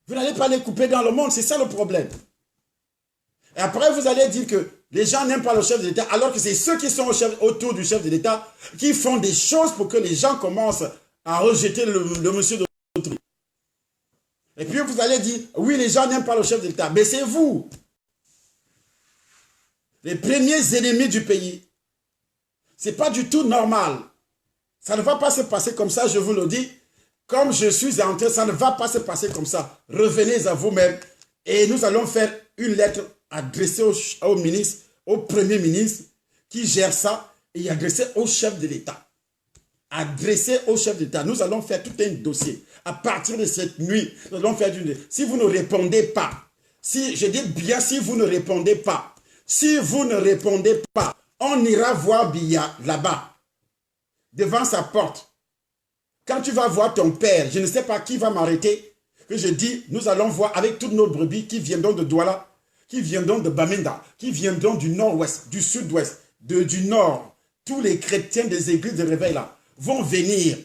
Vous n'allez pas les couper dans le monde, c'est ça le problème. Et après, vous allez dire que les gens n'aiment pas le chef de l'État, alors que c'est ceux qui sont autour du chef de l'État qui font des choses pour que les gens commencent à rejeter le monsieur de l'autre. Et puis vous allez dire, oui, les gens n'aiment pas le chef de l'État, mais c'est vous. Les premiers ennemis du pays. Ce n'est pas du tout normal. Ça ne va pas se passer comme ça, je vous le dis. Comme je suis entré, ça ne va pas se passer comme ça. Revenez à vous-même et nous allons faire une lettre adressé au ministre, au premier ministre qui gère ça, et adressé au chef de l'État. Adressé au chef d'État. Nous allons faire tout un dossier. À partir de cette nuit, nous allons faire du... Si vous ne répondez pas, si, je dis bien si vous ne répondez pas, si vous ne répondez pas, on ira voir Biya là-bas, devant sa porte. Quand tu vas voir ton père, je ne sais pas qui va m'arrêter, que je dis, nous allons voir avec toutes nos brebis qui viendront de Douala, qui viendront de Bamenda, qui viendront du nord-ouest, du sud-ouest, du nord. Tous les chrétiens des églises de réveil là vont venir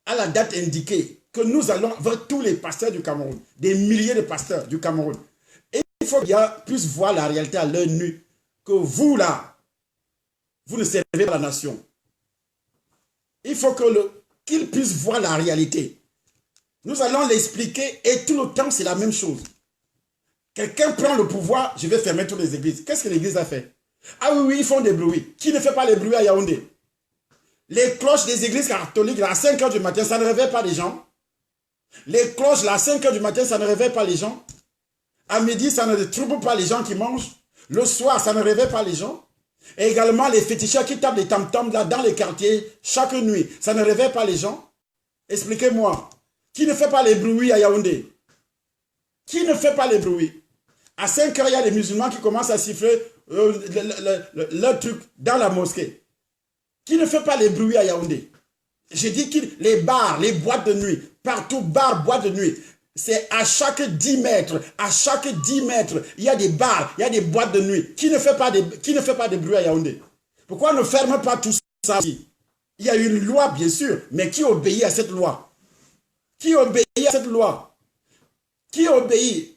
à la date indiquée que nous allons voir tous les pasteurs du Cameroun, des milliers de pasteurs du Cameroun. Et il faut qu'ils puissent voir la réalité à l'œil nu, que vous là, vous ne servez pas la nation. Il faut qu'ils puissent voir la réalité. Nous allons l'expliquer et tout le temps c'est la même chose. Quelqu'un prend le pouvoir, je vais fermer toutes les églises. Qu'est-ce que l'église a fait? Ah oui, ils font des bruits. Qui ne fait pas les bruits à Yaoundé? Les cloches des églises catholiques, là, à 5 h du matin, ça ne réveille pas les gens. Les cloches, là, à 5 h du matin, ça ne réveille pas les gens. À midi, ça ne trouble pas les gens qui mangent. Le soir, ça ne réveille pas les gens. Et également, les féticheurs qui tapent les tam-tams, là, dans les quartiers, chaque nuit, ça ne réveille pas les gens. Expliquez-moi. Qui ne fait pas les bruits à Yaoundé? Qui ne fait pas les bruits? À 5 h, il y a les musulmans qui commencent à siffler leur truc dans la mosquée. Qui ne fait pas les bruits à Yaoundé? J'ai dit que les bars, les boîtes de nuit, partout, bars, boîtes de nuit, c'est à chaque 10 mètres, il y a des bars, il y a des boîtes de nuit. Qui ne fait pas des bruits à Yaoundé? Pourquoi on ne ferme pas tout ça ici? Il y a une loi, bien sûr, mais qui obéit à cette loi? Qui obéit à cette loi? Qui obéit?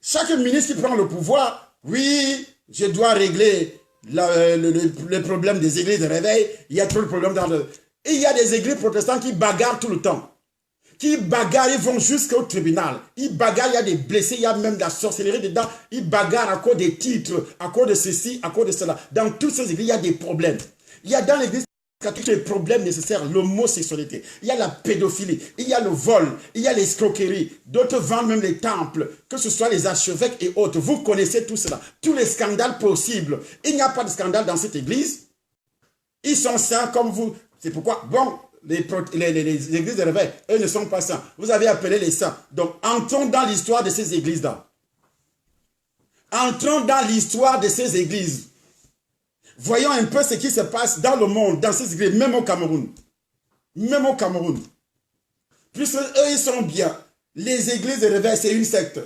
Chaque ministre qui prend le pouvoir, oui, je dois régler le problème des églises de réveil. Il y a trop de problèmes dans le... Et il y a des églises protestantes qui bagarrent tout le temps. Qui bagarrent, ils vont jusqu'au tribunal. Ils bagarrent, il y a des blessés, il y a même de la sorcellerie dedans. Ils bagarrent à cause des titres, à cause de ceci, à cause de cela. Dans toutes ces églises, il y a des problèmes. Il y a dans l'église catholique les problèmes nécessaires, l'homosexualité, il y a la pédophilie, il y a le vol, il y a l'escroquerie. D'autres vendent même les temples, que ce soit les archevêques et autres. Vous connaissez tout cela. Tous les scandales possibles. Il n'y a pas de scandale dans cette église. Ils sont saints comme vous. C'est pourquoi, bon, les églises de réveil, eux ne sont pas saints. Vous avez appelé les saints. Donc, entrons dans l'histoire de ces églises-là. Entrons dans l'histoire de ces églises. Voyons un peu ce qui se passe dans le monde, dans ces églises, même au Cameroun. Même au Cameroun. Puisque eux, ils sont bien. Les églises de réveil, c'est une secte.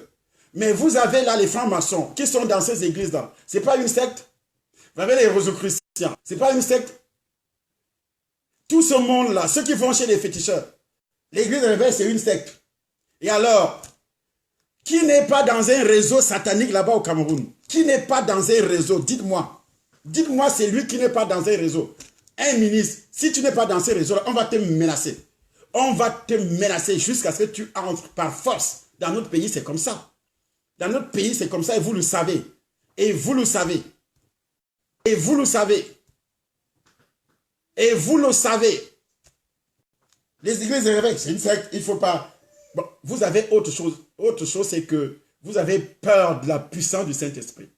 Mais vous avez là les francs-maçons qui sont dans ces églises-là. Ce n'est pas une secte. Vous avez les rosicruciens. Ce n'est pas une secte. Tout ce monde-là, ceux qui vont chez les féticheurs, l'église de réveil, c'est une secte. Et alors, qui n'est pas dans un réseau satanique là-bas au Cameroun? Qui n'est pas dans un réseau? Dites-moi. Dites-moi, c'est lui qui n'est pas dans un réseau. Un ministre, si tu n'es pas dans ce réseau-là, on va te menacer. On va te menacer jusqu'à ce que tu entres par force. Dans notre pays, c'est comme ça. Dans notre pays, c'est comme ça et vous le savez. Et vous le savez. Et vous le savez. Et vous le savez. Les églises de réveil, c'est une secte, il ne faut pas... Bon, vous avez autre chose. Autre chose, c'est que vous avez peur de la puissance du Saint-Esprit.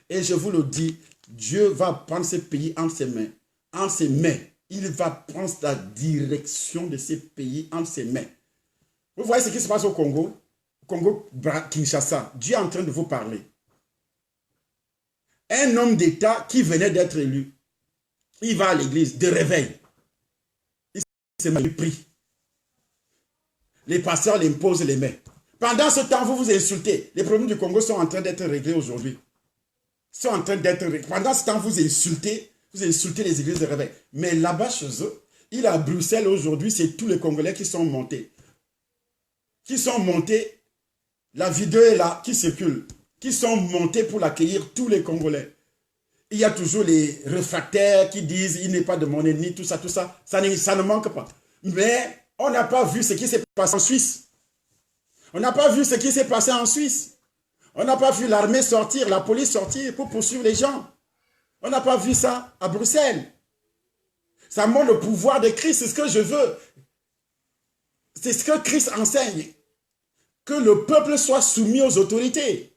Et je vous le dis, Dieu va prendre ce pays entre ses mains. En ses mains. Il va prendre la direction de ces pays entre ses mains. Vous voyez ce qui se passe au Congo? Congo-Kinshasa. Dieu est en train de vous parler. Un homme d'État qui venait d'être élu, il va à l'église de réveil. Il se prie. Les pasteurs l'imposent les mains. Pendant ce temps, vous vous insultez. Les problèmes du Congo sont en train d'être réglés aujourd'hui. Sont en train d'être réglés. Pendant ce temps, vous insultez les églises de réveil. Mais là-bas, chez eux, il est à Bruxelles aujourd'hui, c'est tous les Congolais qui sont montés. Qui sont montés. La vidéo est là, qui circule. Qui sont montés pour l'accueillir, tous les Congolais. Il y a toujours les réfractaires qui disent il n'est pas de mon ennemi, tout ça, ça ne manque pas. Mais on n'a pas vu ce qui s'est passé en Suisse. On n'a pas vu ce qui s'est passé en Suisse. On n'a pas vu l'armée sortir, la police sortir pour poursuivre les gens. On n'a pas vu ça à Bruxelles. Ça montre le pouvoir de Christ, c'est ce que je veux. C'est ce que Christ enseigne. Que le peuple soit soumis aux autorités.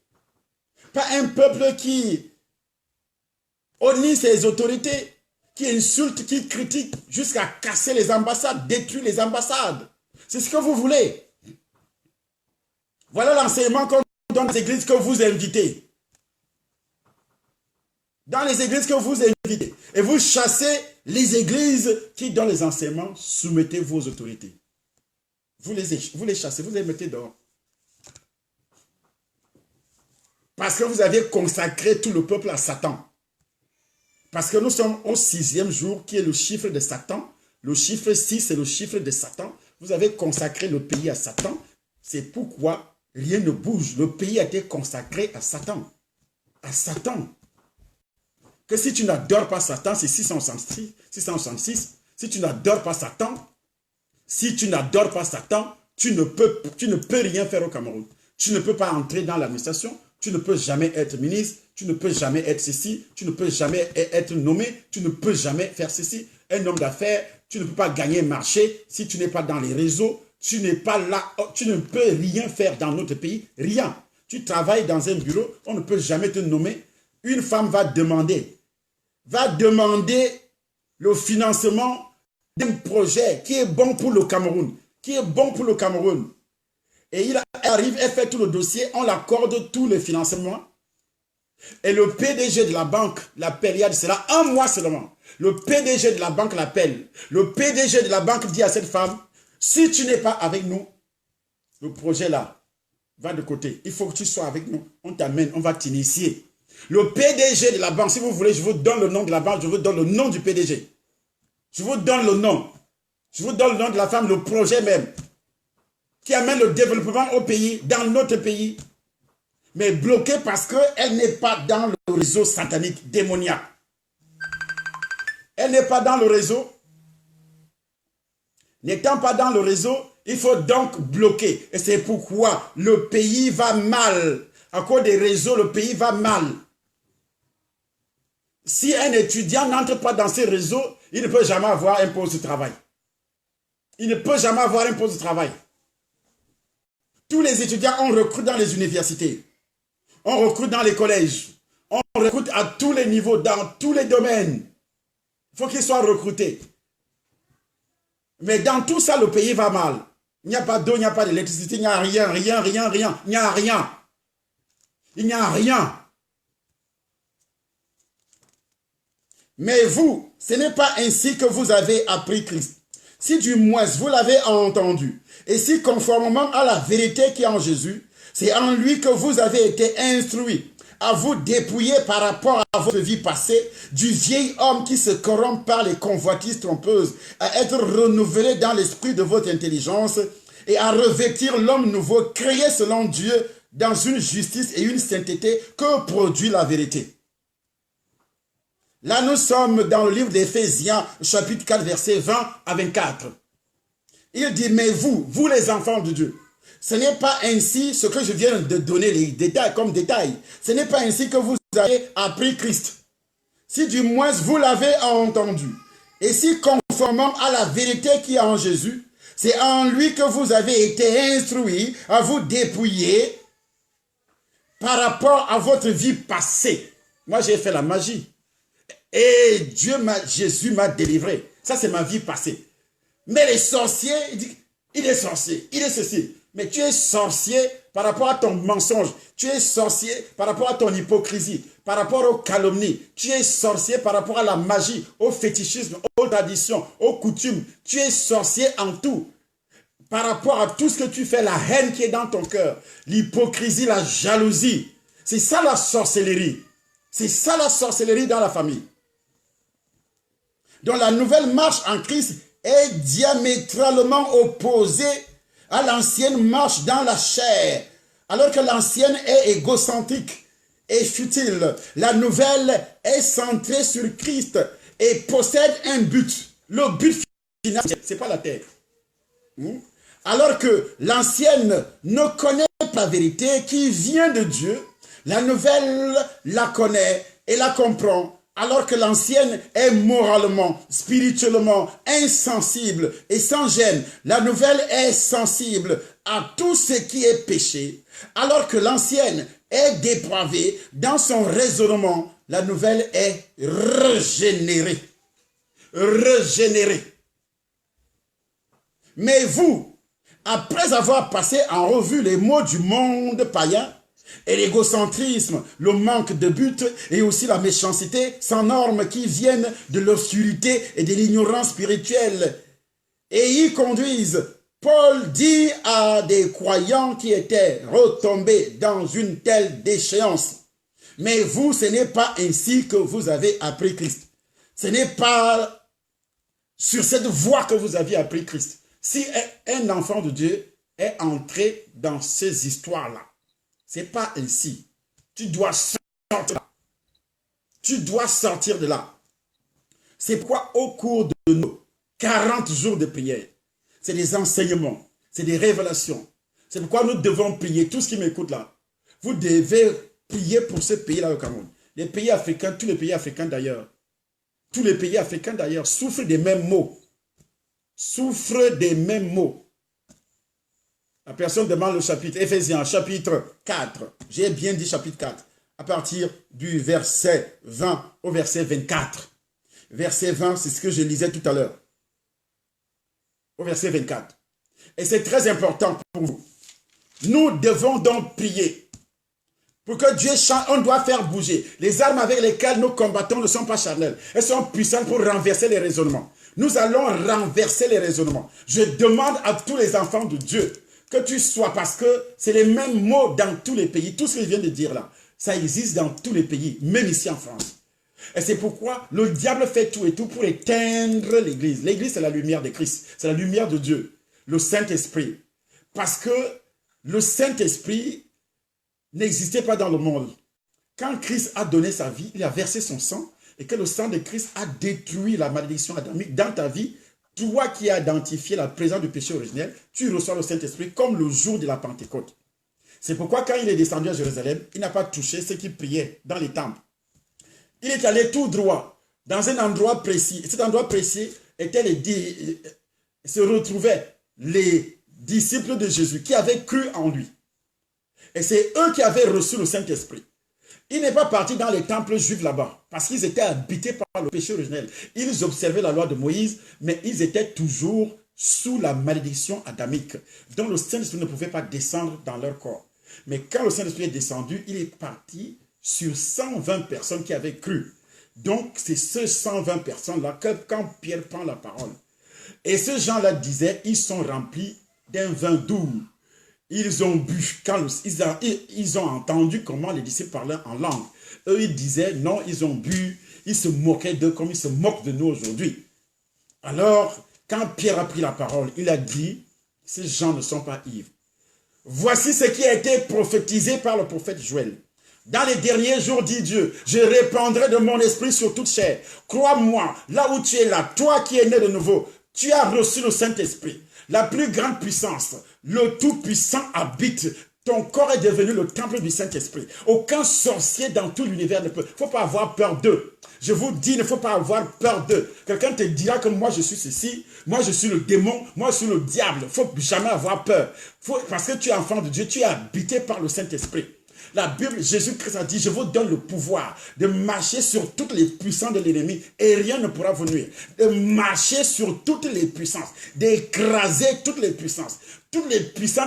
Pas un peuple qui honnie ses autorités, qui insulte, qui critique, jusqu'à casser les ambassades, détruire les ambassades. C'est ce que vous voulez. Voilà l'enseignement qu'on donne dans les églises que vous invitez. Dans les églises que vous invitez. Et vous chassez les églises qui donnent les enseignements, soumettez vos autorités. Vous les chassez, vous les mettez dehors. Parce que vous avez consacré tout le peuple à Satan. Parce que nous sommes au 6e jour, qui est le chiffre de Satan. Le chiffre 6, c'est le chiffre de Satan. Vous avez consacré le pays à Satan. C'est pourquoi rien ne bouge. Le pays a été consacré à Satan. À Satan. Que si tu n'adores pas Satan, c'est 666. Si tu n'adores pas Satan, tu ne peux rien faire au Cameroun. Tu ne peux pas entrer dans l'administration. Tu ne peux jamais être ministre, tu ne peux jamais être ceci, tu ne peux jamais être nommé, tu ne peux jamais faire ceci. Un homme d'affaires, tu ne peux pas gagner un marché si tu n'es pas dans les réseaux, tu n'es pas là, tu ne peux rien faire dans notre pays, rien. Tu travailles dans un bureau, on ne peut jamais te nommer. Une femme va demander le financement d'un projet qui est bon pour le Cameroun, Et elle arrive, elle fait tout le dossier, on l'accorde tous les financements. Et le PDG de la banque l'appelle, il y a de cela un mois seulement. Le PDG de la banque l'appelle. Le PDG de la banque dit à cette femme, si tu n'es pas avec nous, le projet là va de côté. Il faut que tu sois avec nous. On t'amène, on va t'initier. Le PDG de la banque, si vous voulez, je vous donne le nom de la banque, je vous donne le nom du PDG. Je vous donne le nom. Je vous donne le nom de la femme, le projet même, qui amène le développement au pays, dans notre pays, mais bloqué parce qu'elle n'est pas dans le réseau satanique, démoniaque. Elle n'est pas dans le réseau. N'étant pas dans le réseau, il faut donc bloquer. Et c'est pourquoi le pays va mal. À cause des réseaux, le pays va mal. Si un étudiant n'entre pas dans ces réseaux, il ne peut jamais avoir un poste de travail. Il ne peut jamais avoir un poste de travail. Tous les étudiants, on recrute dans les universités. On recrute dans les collèges. On recrute à tous les niveaux, dans tous les domaines. Il faut qu'ils soient recrutés. Mais dans tout ça, le pays va mal. Il n'y a pas d'eau, il n'y a pas d'électricité, il n'y a rien. Il n'y a rien. Il n'y a rien. Mais vous, ce n'est pas ainsi que vous avez appris Christ. Si du moins vous l'avez entendu, et si conformément à la vérité qui est en Jésus, c'est en lui que vous avez été instruits, à vous dépouiller par rapport à votre vie passée, du vieil homme qui se corrompt par les convoitises trompeuses, à être renouvelé dans l'esprit de votre intelligence, et à revêtir l'homme nouveau, créé selon Dieu, dans une justice et une sainteté que produit la vérité. Là, nous sommes dans le livre d'Éphésiens, chapitre 4, versets 20 à 24. Il dit, mais vous les enfants de Dieu, ce n'est pas ainsi ce que je viens de donner les détails comme détail. Ce n'est pas ainsi que vous avez appris Christ. Si du moins vous l'avez entendu, et si conformément à la vérité qui est en Jésus, c'est en lui que vous avez été instruits à vous dépouiller par rapport à votre vie passée. Moi, j'ai fait la magie. Et Jésus m'a délivré. Ça, c'est ma vie passée. Mais les sorciers, il est sorcier, il est ceci. Mais tu es sorcier par rapport à ton mensonge. Tu es sorcier par rapport à ton hypocrisie, par rapport aux calomnies. Tu es sorcier par rapport à la magie, au fétichisme, aux traditions, aux coutumes. Tu es sorcier en tout. Par rapport à tout ce que tu fais, la haine qui est dans ton cœur, l'hypocrisie, la jalousie. C'est ça la sorcellerie. C'est ça la sorcellerie dans la famille. Donc la nouvelle marche en Christ est diamétralement opposée à l'ancienne marche dans la chair. Alors que l'ancienne est égocentrique et futile, la nouvelle est centrée sur Christ et possède un but. Le but final, ce n'est pas la terre. Alors que l'ancienne ne connaît pas la vérité qui vient de Dieu, la nouvelle la connaît et la comprend Alors que l'ancienne est moralement, spirituellement insensible et sans gêne, la nouvelle est sensible à tout ce qui est péché. Alors que l'ancienne est dépravée dans son raisonnement, la nouvelle est régénérée. Régénérée. Mais vous, après avoir passé en revue les maux du monde païen, et l'égocentrisme, le manque de but et aussi la méchanceté sans normes qui viennent de l'obscurité et de l'ignorance spirituelle et y conduisent. Paul dit à des croyants qui étaient retombés dans une telle déchéance. Mais vous, ce n'est pas ainsi que vous avez appris Christ. Ce n'est pas sur cette voie que vous aviez appris Christ. Si un enfant de Dieu est entré dans ces histoires-là, ce n'est pas ainsi. Tu dois sortir de là. Tu dois sortir de là. C'est pourquoi au cours de nos 40 jours de prière, c'est des enseignements, c'est des révélations. C'est pourquoi nous devons prier. Tous qui m'écoutent là, vous devez prier pour ce pays-là, le Cameroun. Les pays africains, tous les pays africains d'ailleurs, tous les pays africains d'ailleurs souffrent des mêmes maux. Souffrent des mêmes maux. La personne demande le chapitre, Éphésiens, chapitre 4. J'ai bien dit chapitre 4. À partir du verset 20 au verset 24. Verset 20, c'est ce que je lisais tout à l'heure. Au verset 24. Et c'est très important pour vous. Nous devons donc prier. Pour que Dieu chante, on doit faire bouger. Les armes avec lesquelles nous combattons ne sont pas charnelles. Elles sont puissantes pour renverser les raisonnements. Nous allons renverser les raisonnements. Je demande à tous les enfants de Dieu que tu sois, parce que c'est les mêmes mots dans tous les pays. Tout ce que je viens de dire là, ça existe dans tous les pays, même ici en France. Et c'est pourquoi le diable fait tout et tout pour éteindre l'église. L'église, c'est la lumière de Christ. C'est la lumière de Dieu. Le Saint-Esprit. Parce que le Saint-Esprit n'existait pas dans le monde. Quand Christ a donné sa vie, il a versé son sang et que le sang de Christ a détruit la malédiction adamique dans ta vie. Toi qui as identifié la présence du péché originel, tu reçois le Saint-Esprit comme le jour de la Pentecôte. C'est pourquoi quand il est descendu à Jérusalem, il n'a pas touché ceux qui priaient dans les temples. Il est allé tout droit dans un endroit précis. Et cet endroit précis se retrouvaient les disciples de Jésus qui avaient cru en lui. Et c'est eux qui avaient reçu le Saint-Esprit. Il n'est pas parti dans les temples juifs là-bas, parce qu'ils étaient habités par le péché originel. Ils observaient la loi de Moïse, mais ils étaient toujours sous la malédiction adamique, dont le Saint-Esprit ne pouvait pas descendre dans leur corps. Mais quand le Saint-Esprit est descendu, il est parti sur 120 personnes qui avaient cru. Donc, c'est ces 120 personnes-là que quand Pierre prend la parole, et ces gens-là disaient, ils sont remplis d'un vin doux. Ils ont bu, quand ils ont entendu comment les disciples parlaient en langue. Eux, ils disaient, non, ils ont bu, ils se moquaient d'eux comme ils se moquent de nous aujourd'hui. Alors, quand Pierre a pris la parole, il a dit, ces gens ne sont pas ivres. Voici ce qui a été prophétisé par le prophète Joël. Dans les derniers jours, dit Dieu, je répandrai de mon esprit sur toute chair. Crois-moi, là où tu es là, toi qui es né de nouveau, tu as reçu le Saint-Esprit. La plus grande puissance, le Tout-Puissant habite. Ton corps est devenu le temple du Saint-Esprit. Aucun sorcier dans tout l'univers ne peut. Il ne faut pas avoir peur d'eux. Je vous dis, il ne faut pas avoir peur d'eux. Quelqu'un te dira que moi je suis ceci, moi je suis le démon, moi je suis le diable. Il ne faut jamais avoir peur. Parce que tu es enfant de Dieu, tu es habité par le Saint-Esprit. La Bible, Jésus-Christ a dit, je vous donne le pouvoir de marcher sur toutes les puissances de l'ennemi et rien ne pourra vous nuire. De marcher sur toutes les puissances, d'écraser toutes les puissances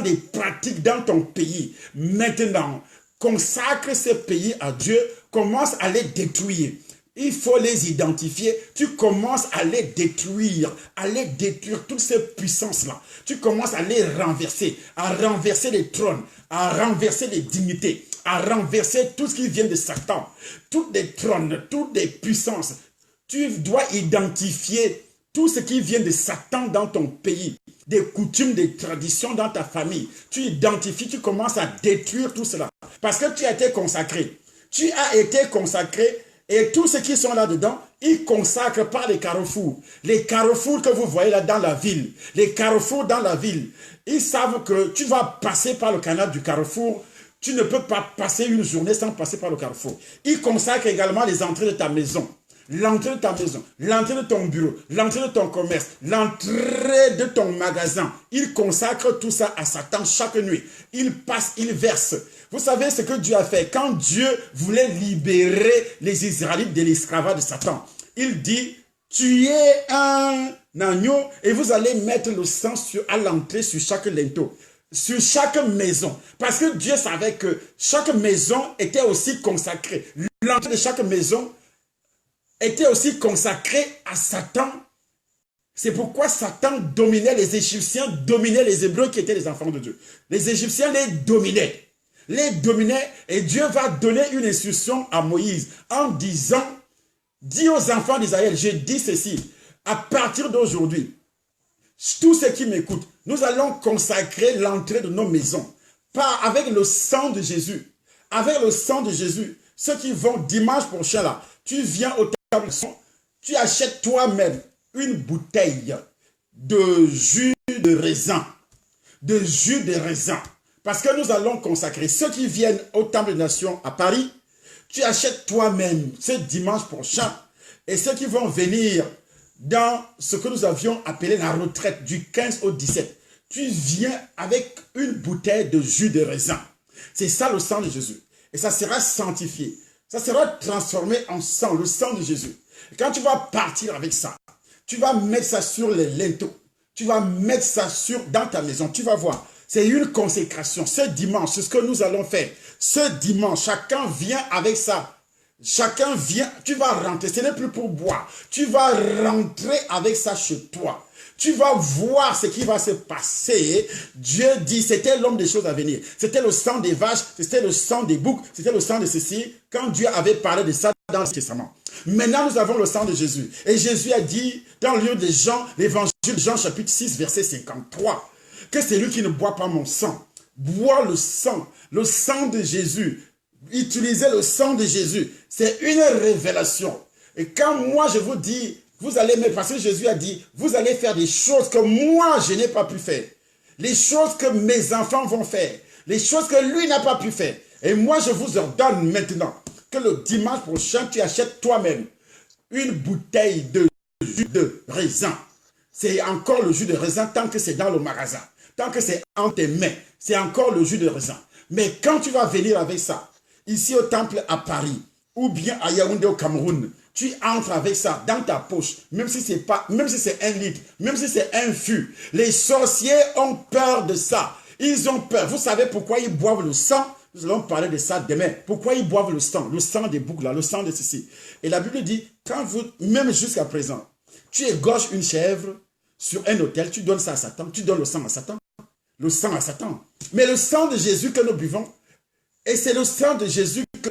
des pratiques dans ton pays. Maintenant, consacre ce pays à Dieu, commence à les détruire. Il faut les identifier. Tu commences à les détruire toutes ces puissances-là. Tu commences à les renverser, à renverser les trônes, à renverser les dignités, à renverser tout ce qui vient de Satan, toutes les trônes, toutes les puissances. Tu dois identifier tout ce qui vient de Satan dans ton pays, des coutumes, des traditions dans ta famille. Tu identifies, tu commences à détruire tout cela. Parce que tu as été consacré. Tu as été consacré. Et tous ceux qui sont là-dedans, ils consacrent par les carrefours. Les carrefours que vous voyez là dans la ville. Les carrefours dans la ville. Ils savent que tu vas passer par le canal du carrefour. Tu ne peux pas passer une journée sans passer par le carrefour. Ils consacrent également les entrées de ta maison. l'entrée de ta maison, l'entrée de ton bureau, l'entrée de ton commerce, l'entrée de ton magasin. Il consacre tout ça à Satan chaque nuit. Il passe, il verse. Vous savez ce que Dieu a fait quand Dieu voulait libérer les Israélites de l'esclavage de Satan. Il dit, tuez un agneau et vous allez mettre le sang à l'entrée sur chaque linteau, sur chaque maison. Parce que Dieu savait que chaque maison était aussi consacrée. L'entrée de chaque maison était aussi consacrée à Satan. C'est pourquoi Satan dominait les Égyptiens, dominait les Hébreux qui étaient les enfants de Dieu. Les Égyptiens les dominaient. Et Dieu va donner une instruction à Moïse en disant, dis aux enfants d'Israël, je dis ceci, à partir d'aujourd'hui, tous ceux qui m'écoutent, nous allons consacrer l'entrée de nos maisons avec le sang de Jésus. Avec le sang de Jésus. Ceux qui vont dimanche prochain là, tu viens au table, tu achètes toi-même une bouteille de jus de raisin. De jus de raisin. Parce que nous allons consacrer ceux qui viennent au Temple des Nations à Paris, tu achètes toi-même ce dimanche prochain. Et ceux qui vont venir dans ce que nous avions appelé la retraite du 15 au 17, tu viens avec une bouteille de jus de raisin. C'est ça le sang de Jésus. Et ça sera sanctifié. Ça sera transformé en sang, le sang de Jésus. Et quand tu vas partir avec ça, tu vas mettre ça sur les linteaux. Tu vas mettre ça dans ta maison. Tu vas voir. C'est une consécration. Ce dimanche, c'est ce que nous allons faire. Ce dimanche, chacun vient avec ça. Chacun vient, tu vas rentrer. Ce n'est plus pour boire. Tu vas rentrer avec ça chez toi. Tu vas voir ce qui va se passer. Dieu dit, c'était l'homme des choses à venir. C'était le sang des vaches, c'était le sang des boucs, c'était le sang de ceci. Quand Dieu avait parlé de ça dans le Testament. Maintenant, nous avons le sang de Jésus. Et Jésus a dit, dans le livre de Jean, l'évangile de Jean, chapitre 6, verset 53, que c'est lui qui ne boit pas mon sang. Boire le sang de Jésus. Utiliser le sang de Jésus. C'est une révélation. Et quand moi je vous dis, vous allez, parce que Jésus a dit, vous allez faire des choses que moi je n'ai pas pu faire. Les choses que mes enfants vont faire. Les choses que lui n'a pas pu faire. Et moi je vous ordonne maintenant que le dimanche prochain, tu achètes toi-même une bouteille de jus de raisin. C'est encore le jus de raisin tant que c'est dans le magasin. Tant que c'est en tes mains, c'est encore le jus de raisin. Mais quand tu vas venir avec ça, ici au temple à Paris, ou bien à Yaoundé au Cameroun, tu entres avec ça dans ta poche, même si c'est 1 litre, même si c'est un fût. Les sorciers ont peur de ça. Ils ont peur. Vous savez pourquoi ils boivent le sang? Nous allons parler de ça demain. Pourquoi ils boivent le sang des boucs là, le sang de ceci. Et la Bible dit, quand vous, même jusqu'à présent, tu égorges une chèvre sur un autel, tu donnes ça à Satan, tu donnes le sang à Satan. Le sang à Satan. Mais le sang de Jésus que nous buvons, et c'est le sang de Jésus que,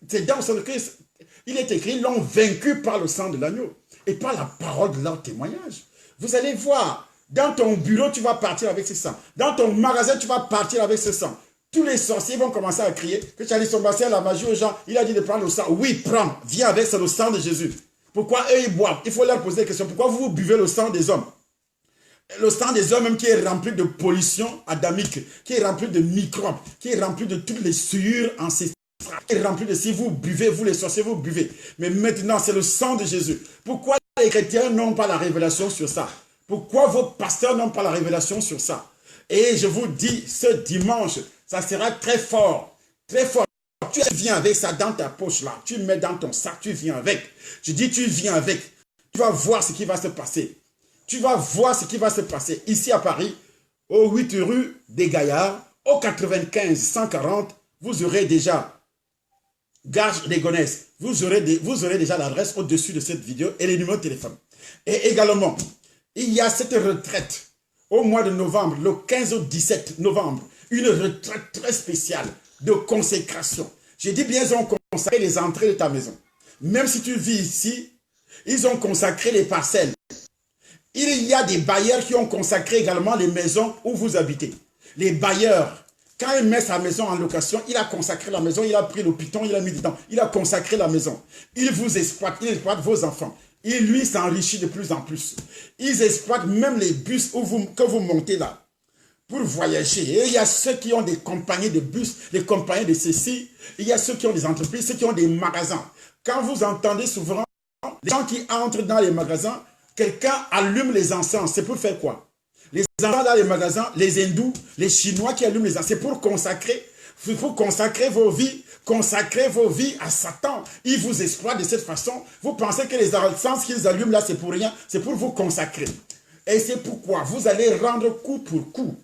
c'est dans le sang de Christ, il est écrit, ils l'ont vaincu par le sang de l'agneau et par la parole de leur témoignage. Vous allez voir, dans ton bureau, tu vas partir avec ce sang. Dans ton magasin, tu vas partir avec ce sang. Tous les sorciers vont commencer à crier que tu as dit son bassin à la magie aux gens. Il a dit de prendre le sang. Oui, prends, viens avec, c'est le sang de Jésus. Pourquoi eux, ils boivent? Il faut leur poser des questions. Pourquoi vous buvez le sang des hommes? Le sang des hommes même qui est rempli de pollution adamique, qui est rempli de microbes, qui est rempli de toutes les souillures ancestrales, qui est rempli de si vous buvez, vous les sorciers, vous buvez. Mais maintenant, c'est le sang de Jésus. Pourquoi les chrétiens n'ont pas la révélation sur ça? Pourquoi vos pasteurs n'ont pas la révélation sur ça? Et je vous dis, ce dimanche, ça sera très fort, très fort. Tu viens avec ça dans ta poche là, tu mets dans ton sac, tu viens avec. Je dis, tu viens avec. Tu vas voir ce qui va se passer. Tu vas voir ce qui va se passer ici à Paris, au 8 rue des Gaillards, au 95 140, vous aurez déjà Gare des Gonesse. Vous aurez déjà l'adresse au-dessus de cette vidéo et les numéros de téléphone. Et également, il y a cette retraite au mois de novembre, le 15 au 17 novembre, une retraite très spéciale de consécration. J'ai dit bien, ils ont consacré les entrées de ta maison. Même si tu vis ici, ils ont consacré les parcelles. Il y a des bailleurs qui ont consacré également les maisons où vous habitez. Les bailleurs, quand il met sa maison en location, il a consacré la maison, il a pris le piton, il a mis dedans, il a consacré la maison. Il vous exploite, il exploite vos enfants. Il lui s'enrichit de plus en plus. Ils exploitent même les bus que vous montez là pour voyager. Et il y a ceux qui ont des compagnies de bus, des compagnies de ceci. Il y a ceux qui ont des entreprises, ceux qui ont des magasins. Quand vous entendez souvent Les gens qui entrent dans les magasins, quelqu'un allume les encens. C'est pour faire quoi? Les enfants dans les magasins, les hindous, les chinois qui allument les encens, c'est pour consacrer vos vies à Satan. Ils vous exploitent de cette façon. Vous pensez que les encens qu'ils allument là, c'est pour rien. C'est pour vous consacrer. Et c'est pourquoi vous allez rendre coup pour coup.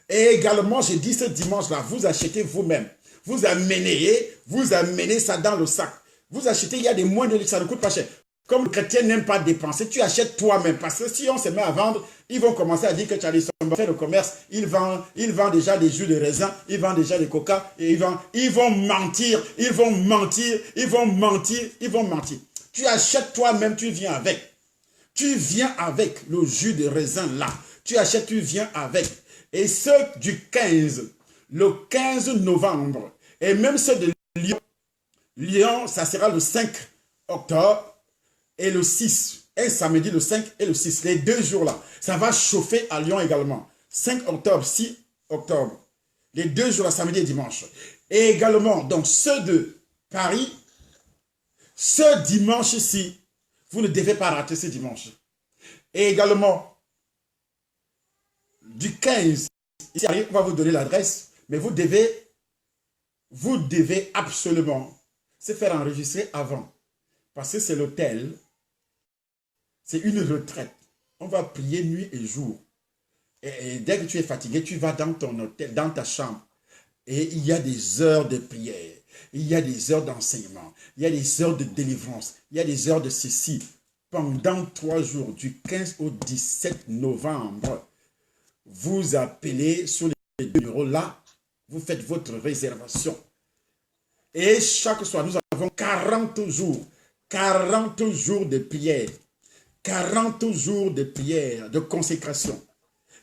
Et également, j'ai dit ce dimanche-là, vous achetez vous-même. Vous amenez ça dans le sac. Vous achetez, il y a des moyens, ça ne coûte pas cher. Comme le chrétien n'aime pas dépenser, tu achètes toi-même. Parce que si on se met à vendre, ils vont commencer à dire que Charlie Somba fait le commerce. Il vend déjà des jus de raisin, il vend déjà des coca. Et ils vont mentir. Tu achètes toi-même, tu viens avec. Tu viens avec le jus de raisin là. Tu achètes, tu viens avec. Et ceux du 15, le 15 novembre, et même ceux de Lyon, ça sera le 5 octobre. Et le 6, un samedi le 5 et le 6, les 2 jours-là, ça va chauffer à Lyon également. 5 octobre, 6 octobre, les 2 jours, samedi et dimanche. Et également, donc ceux de Paris, ce dimanche-ci, vous ne devez pas rater ce dimanche. Et également, du 15, ici, on va vous donner l'adresse, mais vous devez absolument se faire enregistrer avant. Parce que c'est l'hôtel. C'est une retraite. On va prier nuit et jour. Et dès que tu es fatigué, tu vas dans ton hôtel, dans ta chambre. Et il y a des heures de prière. Il y a des heures d'enseignement. Il y a des heures de délivrance. Il y a des heures de ceci. Pendant 3 jours, du 15 au 17 novembre, vous appelez sur les numéros là. Vous faites votre réservation. Et chaque soir, nous avons 40 jours. 40 jours de prière. 40 jours de prière, de consécration,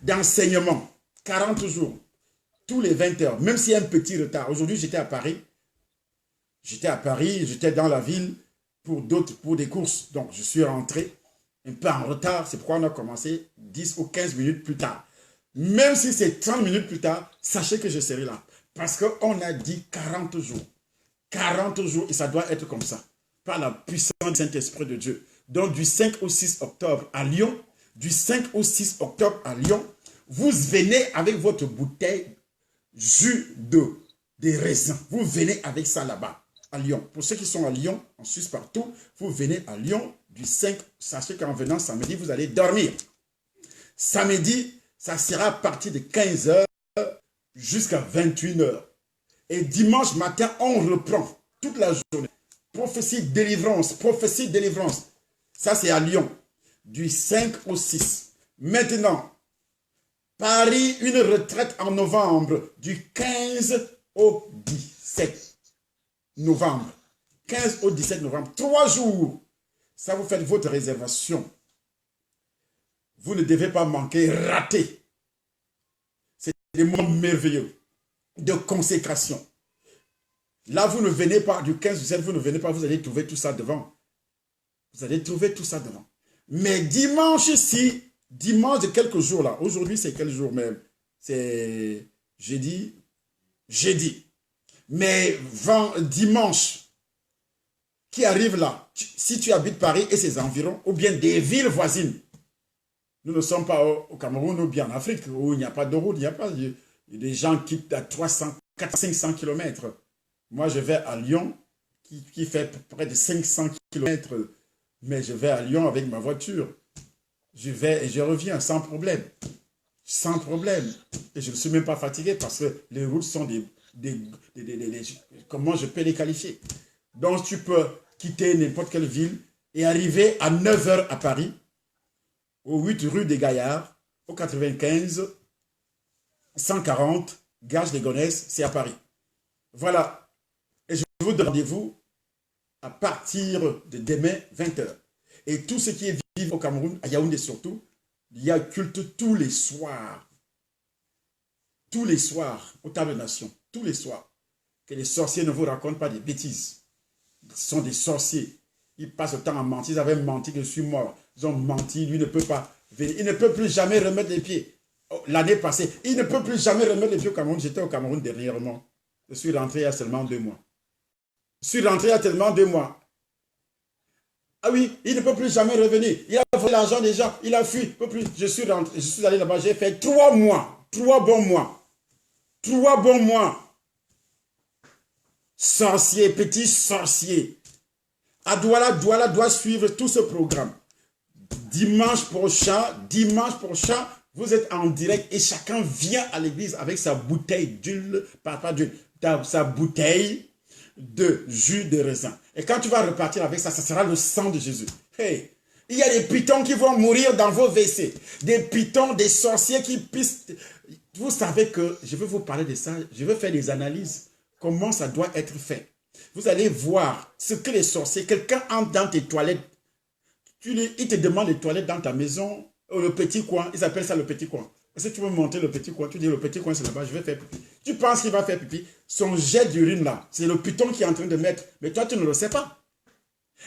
d'enseignement, 40 jours, tous les 20 heures, même s'il y a un petit retard. Aujourd'hui, j'étais à Paris, j'étais dans la ville pour des courses. Donc, je suis rentré un peu en retard, c'est pourquoi on a commencé 10 ou 15 minutes plus tard. Même si c'est 30 minutes plus tard, sachez que je serai là. Parce qu'on a dit 40 jours. 40 jours, et ça doit être comme ça, par la puissance du Saint-Esprit de Dieu. Donc, du 5 au 6 octobre à Lyon, vous venez avec votre bouteille jus de raisin. Vous venez avec ça là-bas, à Lyon. Pour ceux qui sont à Lyon, en Suisse, partout, vous venez à Lyon du 5. Sachez qu'en venant samedi, vous allez dormir. Samedi, ça sera à partir de 15 h jusqu'à 21 h. Et dimanche matin, on reprend toute la journée. Prophétie, délivrance. Ça, c'est à Lyon, du 5 au 6. Maintenant, Paris, une retraite en novembre, du 15 au 17 novembre. 15 au 17 novembre, 3 jours. Ça, vous faites votre réservation. Vous ne devez pas manquer, rater. C'est des moments merveilleux de consécration. Là, vous ne venez pas, du 15 au 17, vous ne venez pas, vous allez trouver tout ça devant. Mais dimanche-ci, dimanche de quelques jours là, aujourd'hui c'est quel jour même? C'est jeudi. Mais dimanche qui arrive là, si tu habites Paris et ses environs, ou bien des villes voisines, nous ne sommes pas au Cameroun ou bien en Afrique, où il n'y a pas de route, il n'y a pas des gens qui quittent à 300, 400, 500 km. Moi je vais à Lyon, qui fait près de 500 km. Mais je vais à Lyon avec ma voiture. Je vais et je reviens sans problème. Sans problème. Et je ne suis même pas fatigué parce que les routes sont comment je peux les qualifier? Donc tu peux quitter n'importe quelle ville et arriver à 9 h à Paris, au 8 rue des Gaillards, au 95 140, Gage des Gonesse, c'est à Paris. Voilà. Et je vous donne rendez-vous à partir de demain, 20 h. Et tous ceux qui vivent au Cameroun, à Yaoundé surtout, il y a culte tous les soirs. Tous les soirs, au Table Nation. Tous les soirs. Que les sorciers ne vous racontent pas des bêtises. Ce sont des sorciers. Ils passent le temps à mentir. Ils avaient menti que je suis mort. Ils ont menti. Lui ne peut pas venir. Il ne peut plus jamais remettre les pieds. L'année passée, il ne peut plus jamais remettre les pieds au Cameroun. J'étais au Cameroun dernièrement. Je suis rentré il y a seulement 2 mois. Ah oui, il ne peut plus jamais revenir. Il a volé l'argent des gens, il a fui, il ne peut plus. Je suis rentré, je suis allé là-bas, j'ai fait 3 mois, 3 bons mois. 3 bons mois. Sorcier, petit sorcier. À Douala doit suivre tout ce programme. Dimanche prochain, vous êtes en direct et chacun vient à l'église avec sa bouteille d'huile, pas d'huile, sa bouteille de jus de raisin. Et quand tu vas repartir avec ça, ça sera le sang de Jésus. Hey, il y a des pitons qui vont mourir dans vos WC. Des pitons, des sorciers qui pissent. Vous savez que je vais vous parler de ça. Je vais faire des analyses. Comment ça doit être fait. Vous allez voir ce que les sorciers, quelqu'un entre dans tes toilettes. Il te demande les toilettes dans ta maison, le petit coin. Ils appellent ça le petit coin. Est-ce que tu veux monter le petit coin? Tu dis le petit coin c'est là-bas, je vais faire pipi. Tu penses qu'il va faire pipi? Son jet d'urine là, c'est le python qui est en train de mettre. Mais toi, tu ne le sais pas.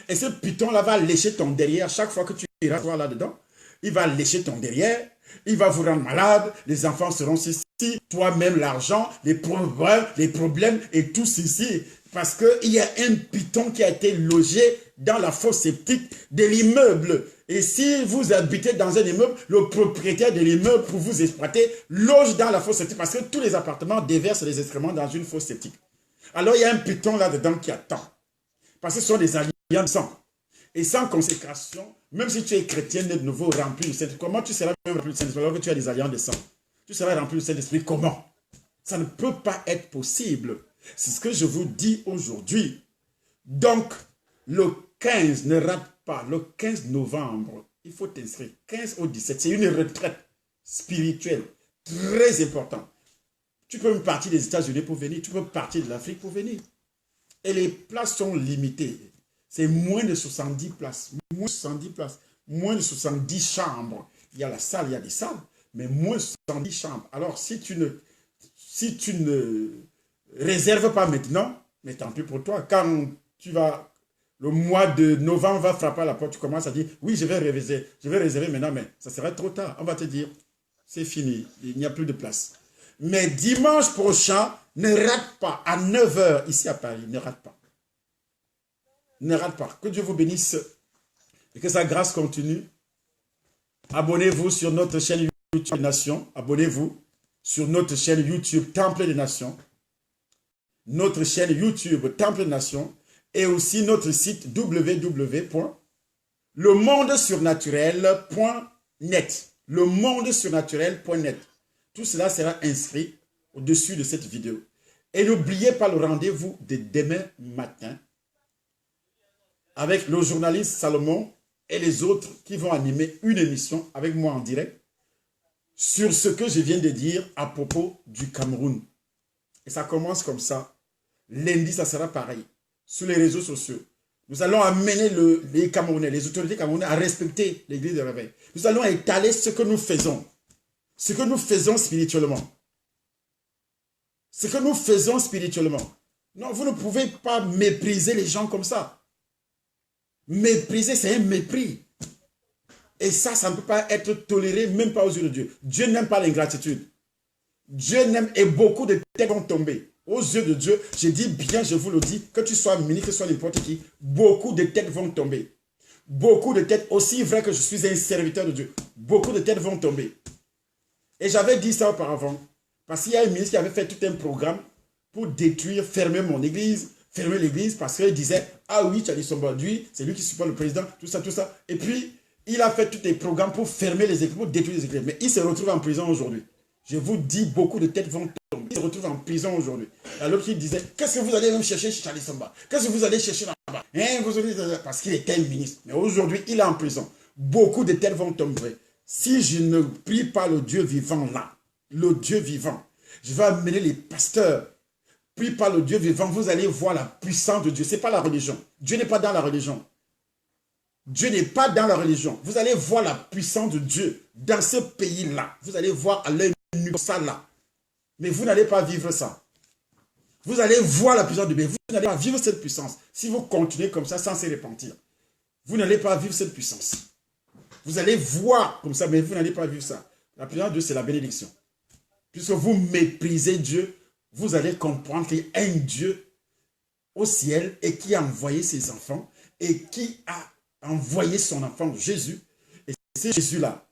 Et ce python là va lécher ton derrière chaque fois que tu iras toi là-dedans. Il va lécher ton derrière. Il va vous rendre malade. Les enfants seront ici. Toi-même, l'argent, les problèmes et tout ceci. Parce qu'il y a un python qui a été logé dans la fosse septique de l'immeuble. Et si vous habitez dans un immeuble, le propriétaire de l'immeuble pour vous exploiter loge dans la fosse septique parce que tous les appartements déversent les excréments dans une fosse septique. Alors il y a un python là-dedans qui attend. Parce que ce sont des alliances de sang. Et sans consécration, même si tu es chrétien de nouveau rempli du Saint-Esprit, comment tu seras même rempli du Saint-Esprit alors que tu as des alliances de sang? Tu seras rempli du Saint-Esprit comment? Ça ne peut pas être possible. C'est ce que je vous dis aujourd'hui. Donc, le 15, ne rate pas, le 15 novembre, il faut t'inscrire. 15 au 17, c'est une retraite spirituelle très importante. Tu peux même partir des États-Unis pour venir, tu peux partir de l'Afrique pour venir. Et les places sont limitées. C'est moins de 70 places, moins de 70 places, moins de 70 chambres. Il y a la salle, il y a des salles, mais moins de 70 chambres. Alors, si tu ne réserve pas maintenant, mais tant pis pour toi. Quand tu vas, le mois de novembre va frapper à la porte, tu commences à dire, oui, je vais réserver maintenant, mais ça sera trop tard. On va te dire, c'est fini, il n'y a plus de place. Mais dimanche prochain, ne rate pas, à 9 h ici à Paris, ne rate pas. Ne rate pas. Que Dieu vous bénisse et que sa grâce continue. Abonnez-vous sur notre chaîne YouTube Nation. Abonnez-vous sur notre chaîne YouTube Temple des Nations. Notre chaîne YouTube Temple des Nations. Et aussi notre site www.lemondesurnaturel.net. Lemondesurnaturel.net. Tout cela sera inscrit au-dessus de cette vidéo. Et n'oubliez pas le rendez-vous de demain matin avec le journaliste Salomon et les autres qui vont animer une émission avec moi en direct sur ce que je viens de dire à propos du Cameroun. Et ça commence comme ça. Lundi, ça sera pareil. Sur les réseaux sociaux. Nous allons amener les Camerounais, les autorités camerounais à respecter l'église de réveil. Nous allons étaler ce que nous faisons. Ce que nous faisons spirituellement. Ce que nous faisons spirituellement. Non, vous ne pouvez pas mépriser les gens comme ça. Mépriser, c'est un mépris. Et ça ne peut pas être toléré, même pas aux yeux de Dieu. Dieu n'aime pas l'ingratitude. Dieu n'aime, et beaucoup de têtes vont tomber. Aux yeux de Dieu, je dis bien, je vous le dis, que tu sois ministre, que tu sois n'importe qui, beaucoup de têtes vont tomber. Beaucoup de têtes, aussi vrai que je suis un serviteur de Dieu, beaucoup de têtes vont tomber. Et j'avais dit ça auparavant, parce qu'il y a un ministre qui avait fait tout un programme pour détruire, fermer mon église, fermer l'église, parce qu'il disait, ah oui, Tchali Sombadoui, c'est lui qui supporte le président, tout ça, tout ça. Et puis, il a fait tous les programmes pour fermer les églises, pour détruire les églises. Mais il se retrouve en prison aujourd'hui. Je vous dis, beaucoup de têtes vont tomber. Il se retrouve en prison aujourd'hui. Alors qu'il disait, qu'est-ce que vous allez même chercher chez Tchali Somba? Qu'est-ce que vous allez chercher là-bas? Parce qu'il était un ministre. Mais aujourd'hui, il est en prison. Beaucoup de têtes vont tomber. Si je ne prie pas le Dieu vivant là, le Dieu vivant, je vais amener les pasteurs. Prie pas le Dieu vivant, vous allez voir la puissance de Dieu. Ce n'est pas la religion. Dieu n'est pas dans la religion. Dieu n'est pas dans la religion. Vous allez voir la puissance de Dieu dans ce pays-là. Vous allez voir à l'œil nu ça là. Mais vous n'allez pas vivre ça. Vous allez voir la puissance de Dieu. Vous n'allez pas vivre cette puissance. Si vous continuez comme ça sans se repentir, vous n'allez pas vivre cette puissance. Vous allez voir comme ça, mais vous n'allez pas vivre ça. La puissance de Dieu, c'est la bénédiction. Puisque vous méprisez Dieu, vous allez comprendre qu'il y a un Dieu au ciel et qui a envoyé ses enfants et qui a a envoyé son enfant Jésus. Et c'est Jésus-là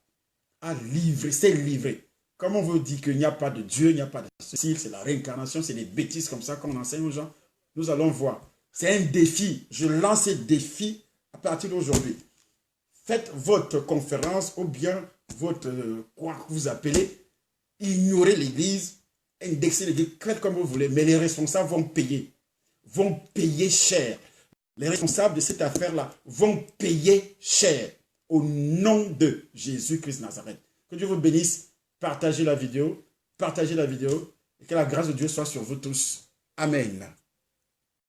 s'est livré. Comme on veut dire qu'il n'y a pas de Dieu, il n'y a pas de ceci, c'est la réincarnation, c'est des bêtises comme ça qu'on enseigne aux gens. Nous allons voir. C'est un défi. Je lance ce défi à partir d'aujourd'hui. Faites votre conférence ou bien votre, quoi que vous appelez, ignorez l'église, indexez l'église, faites comme vous voulez, mais les responsables vont payer cher. Les responsables de cette affaire-là vont payer cher au nom de Jésus-Christ Nazareth. Que Dieu vous bénisse. Partagez la vidéo et que la grâce de Dieu soit sur vous tous. Amen.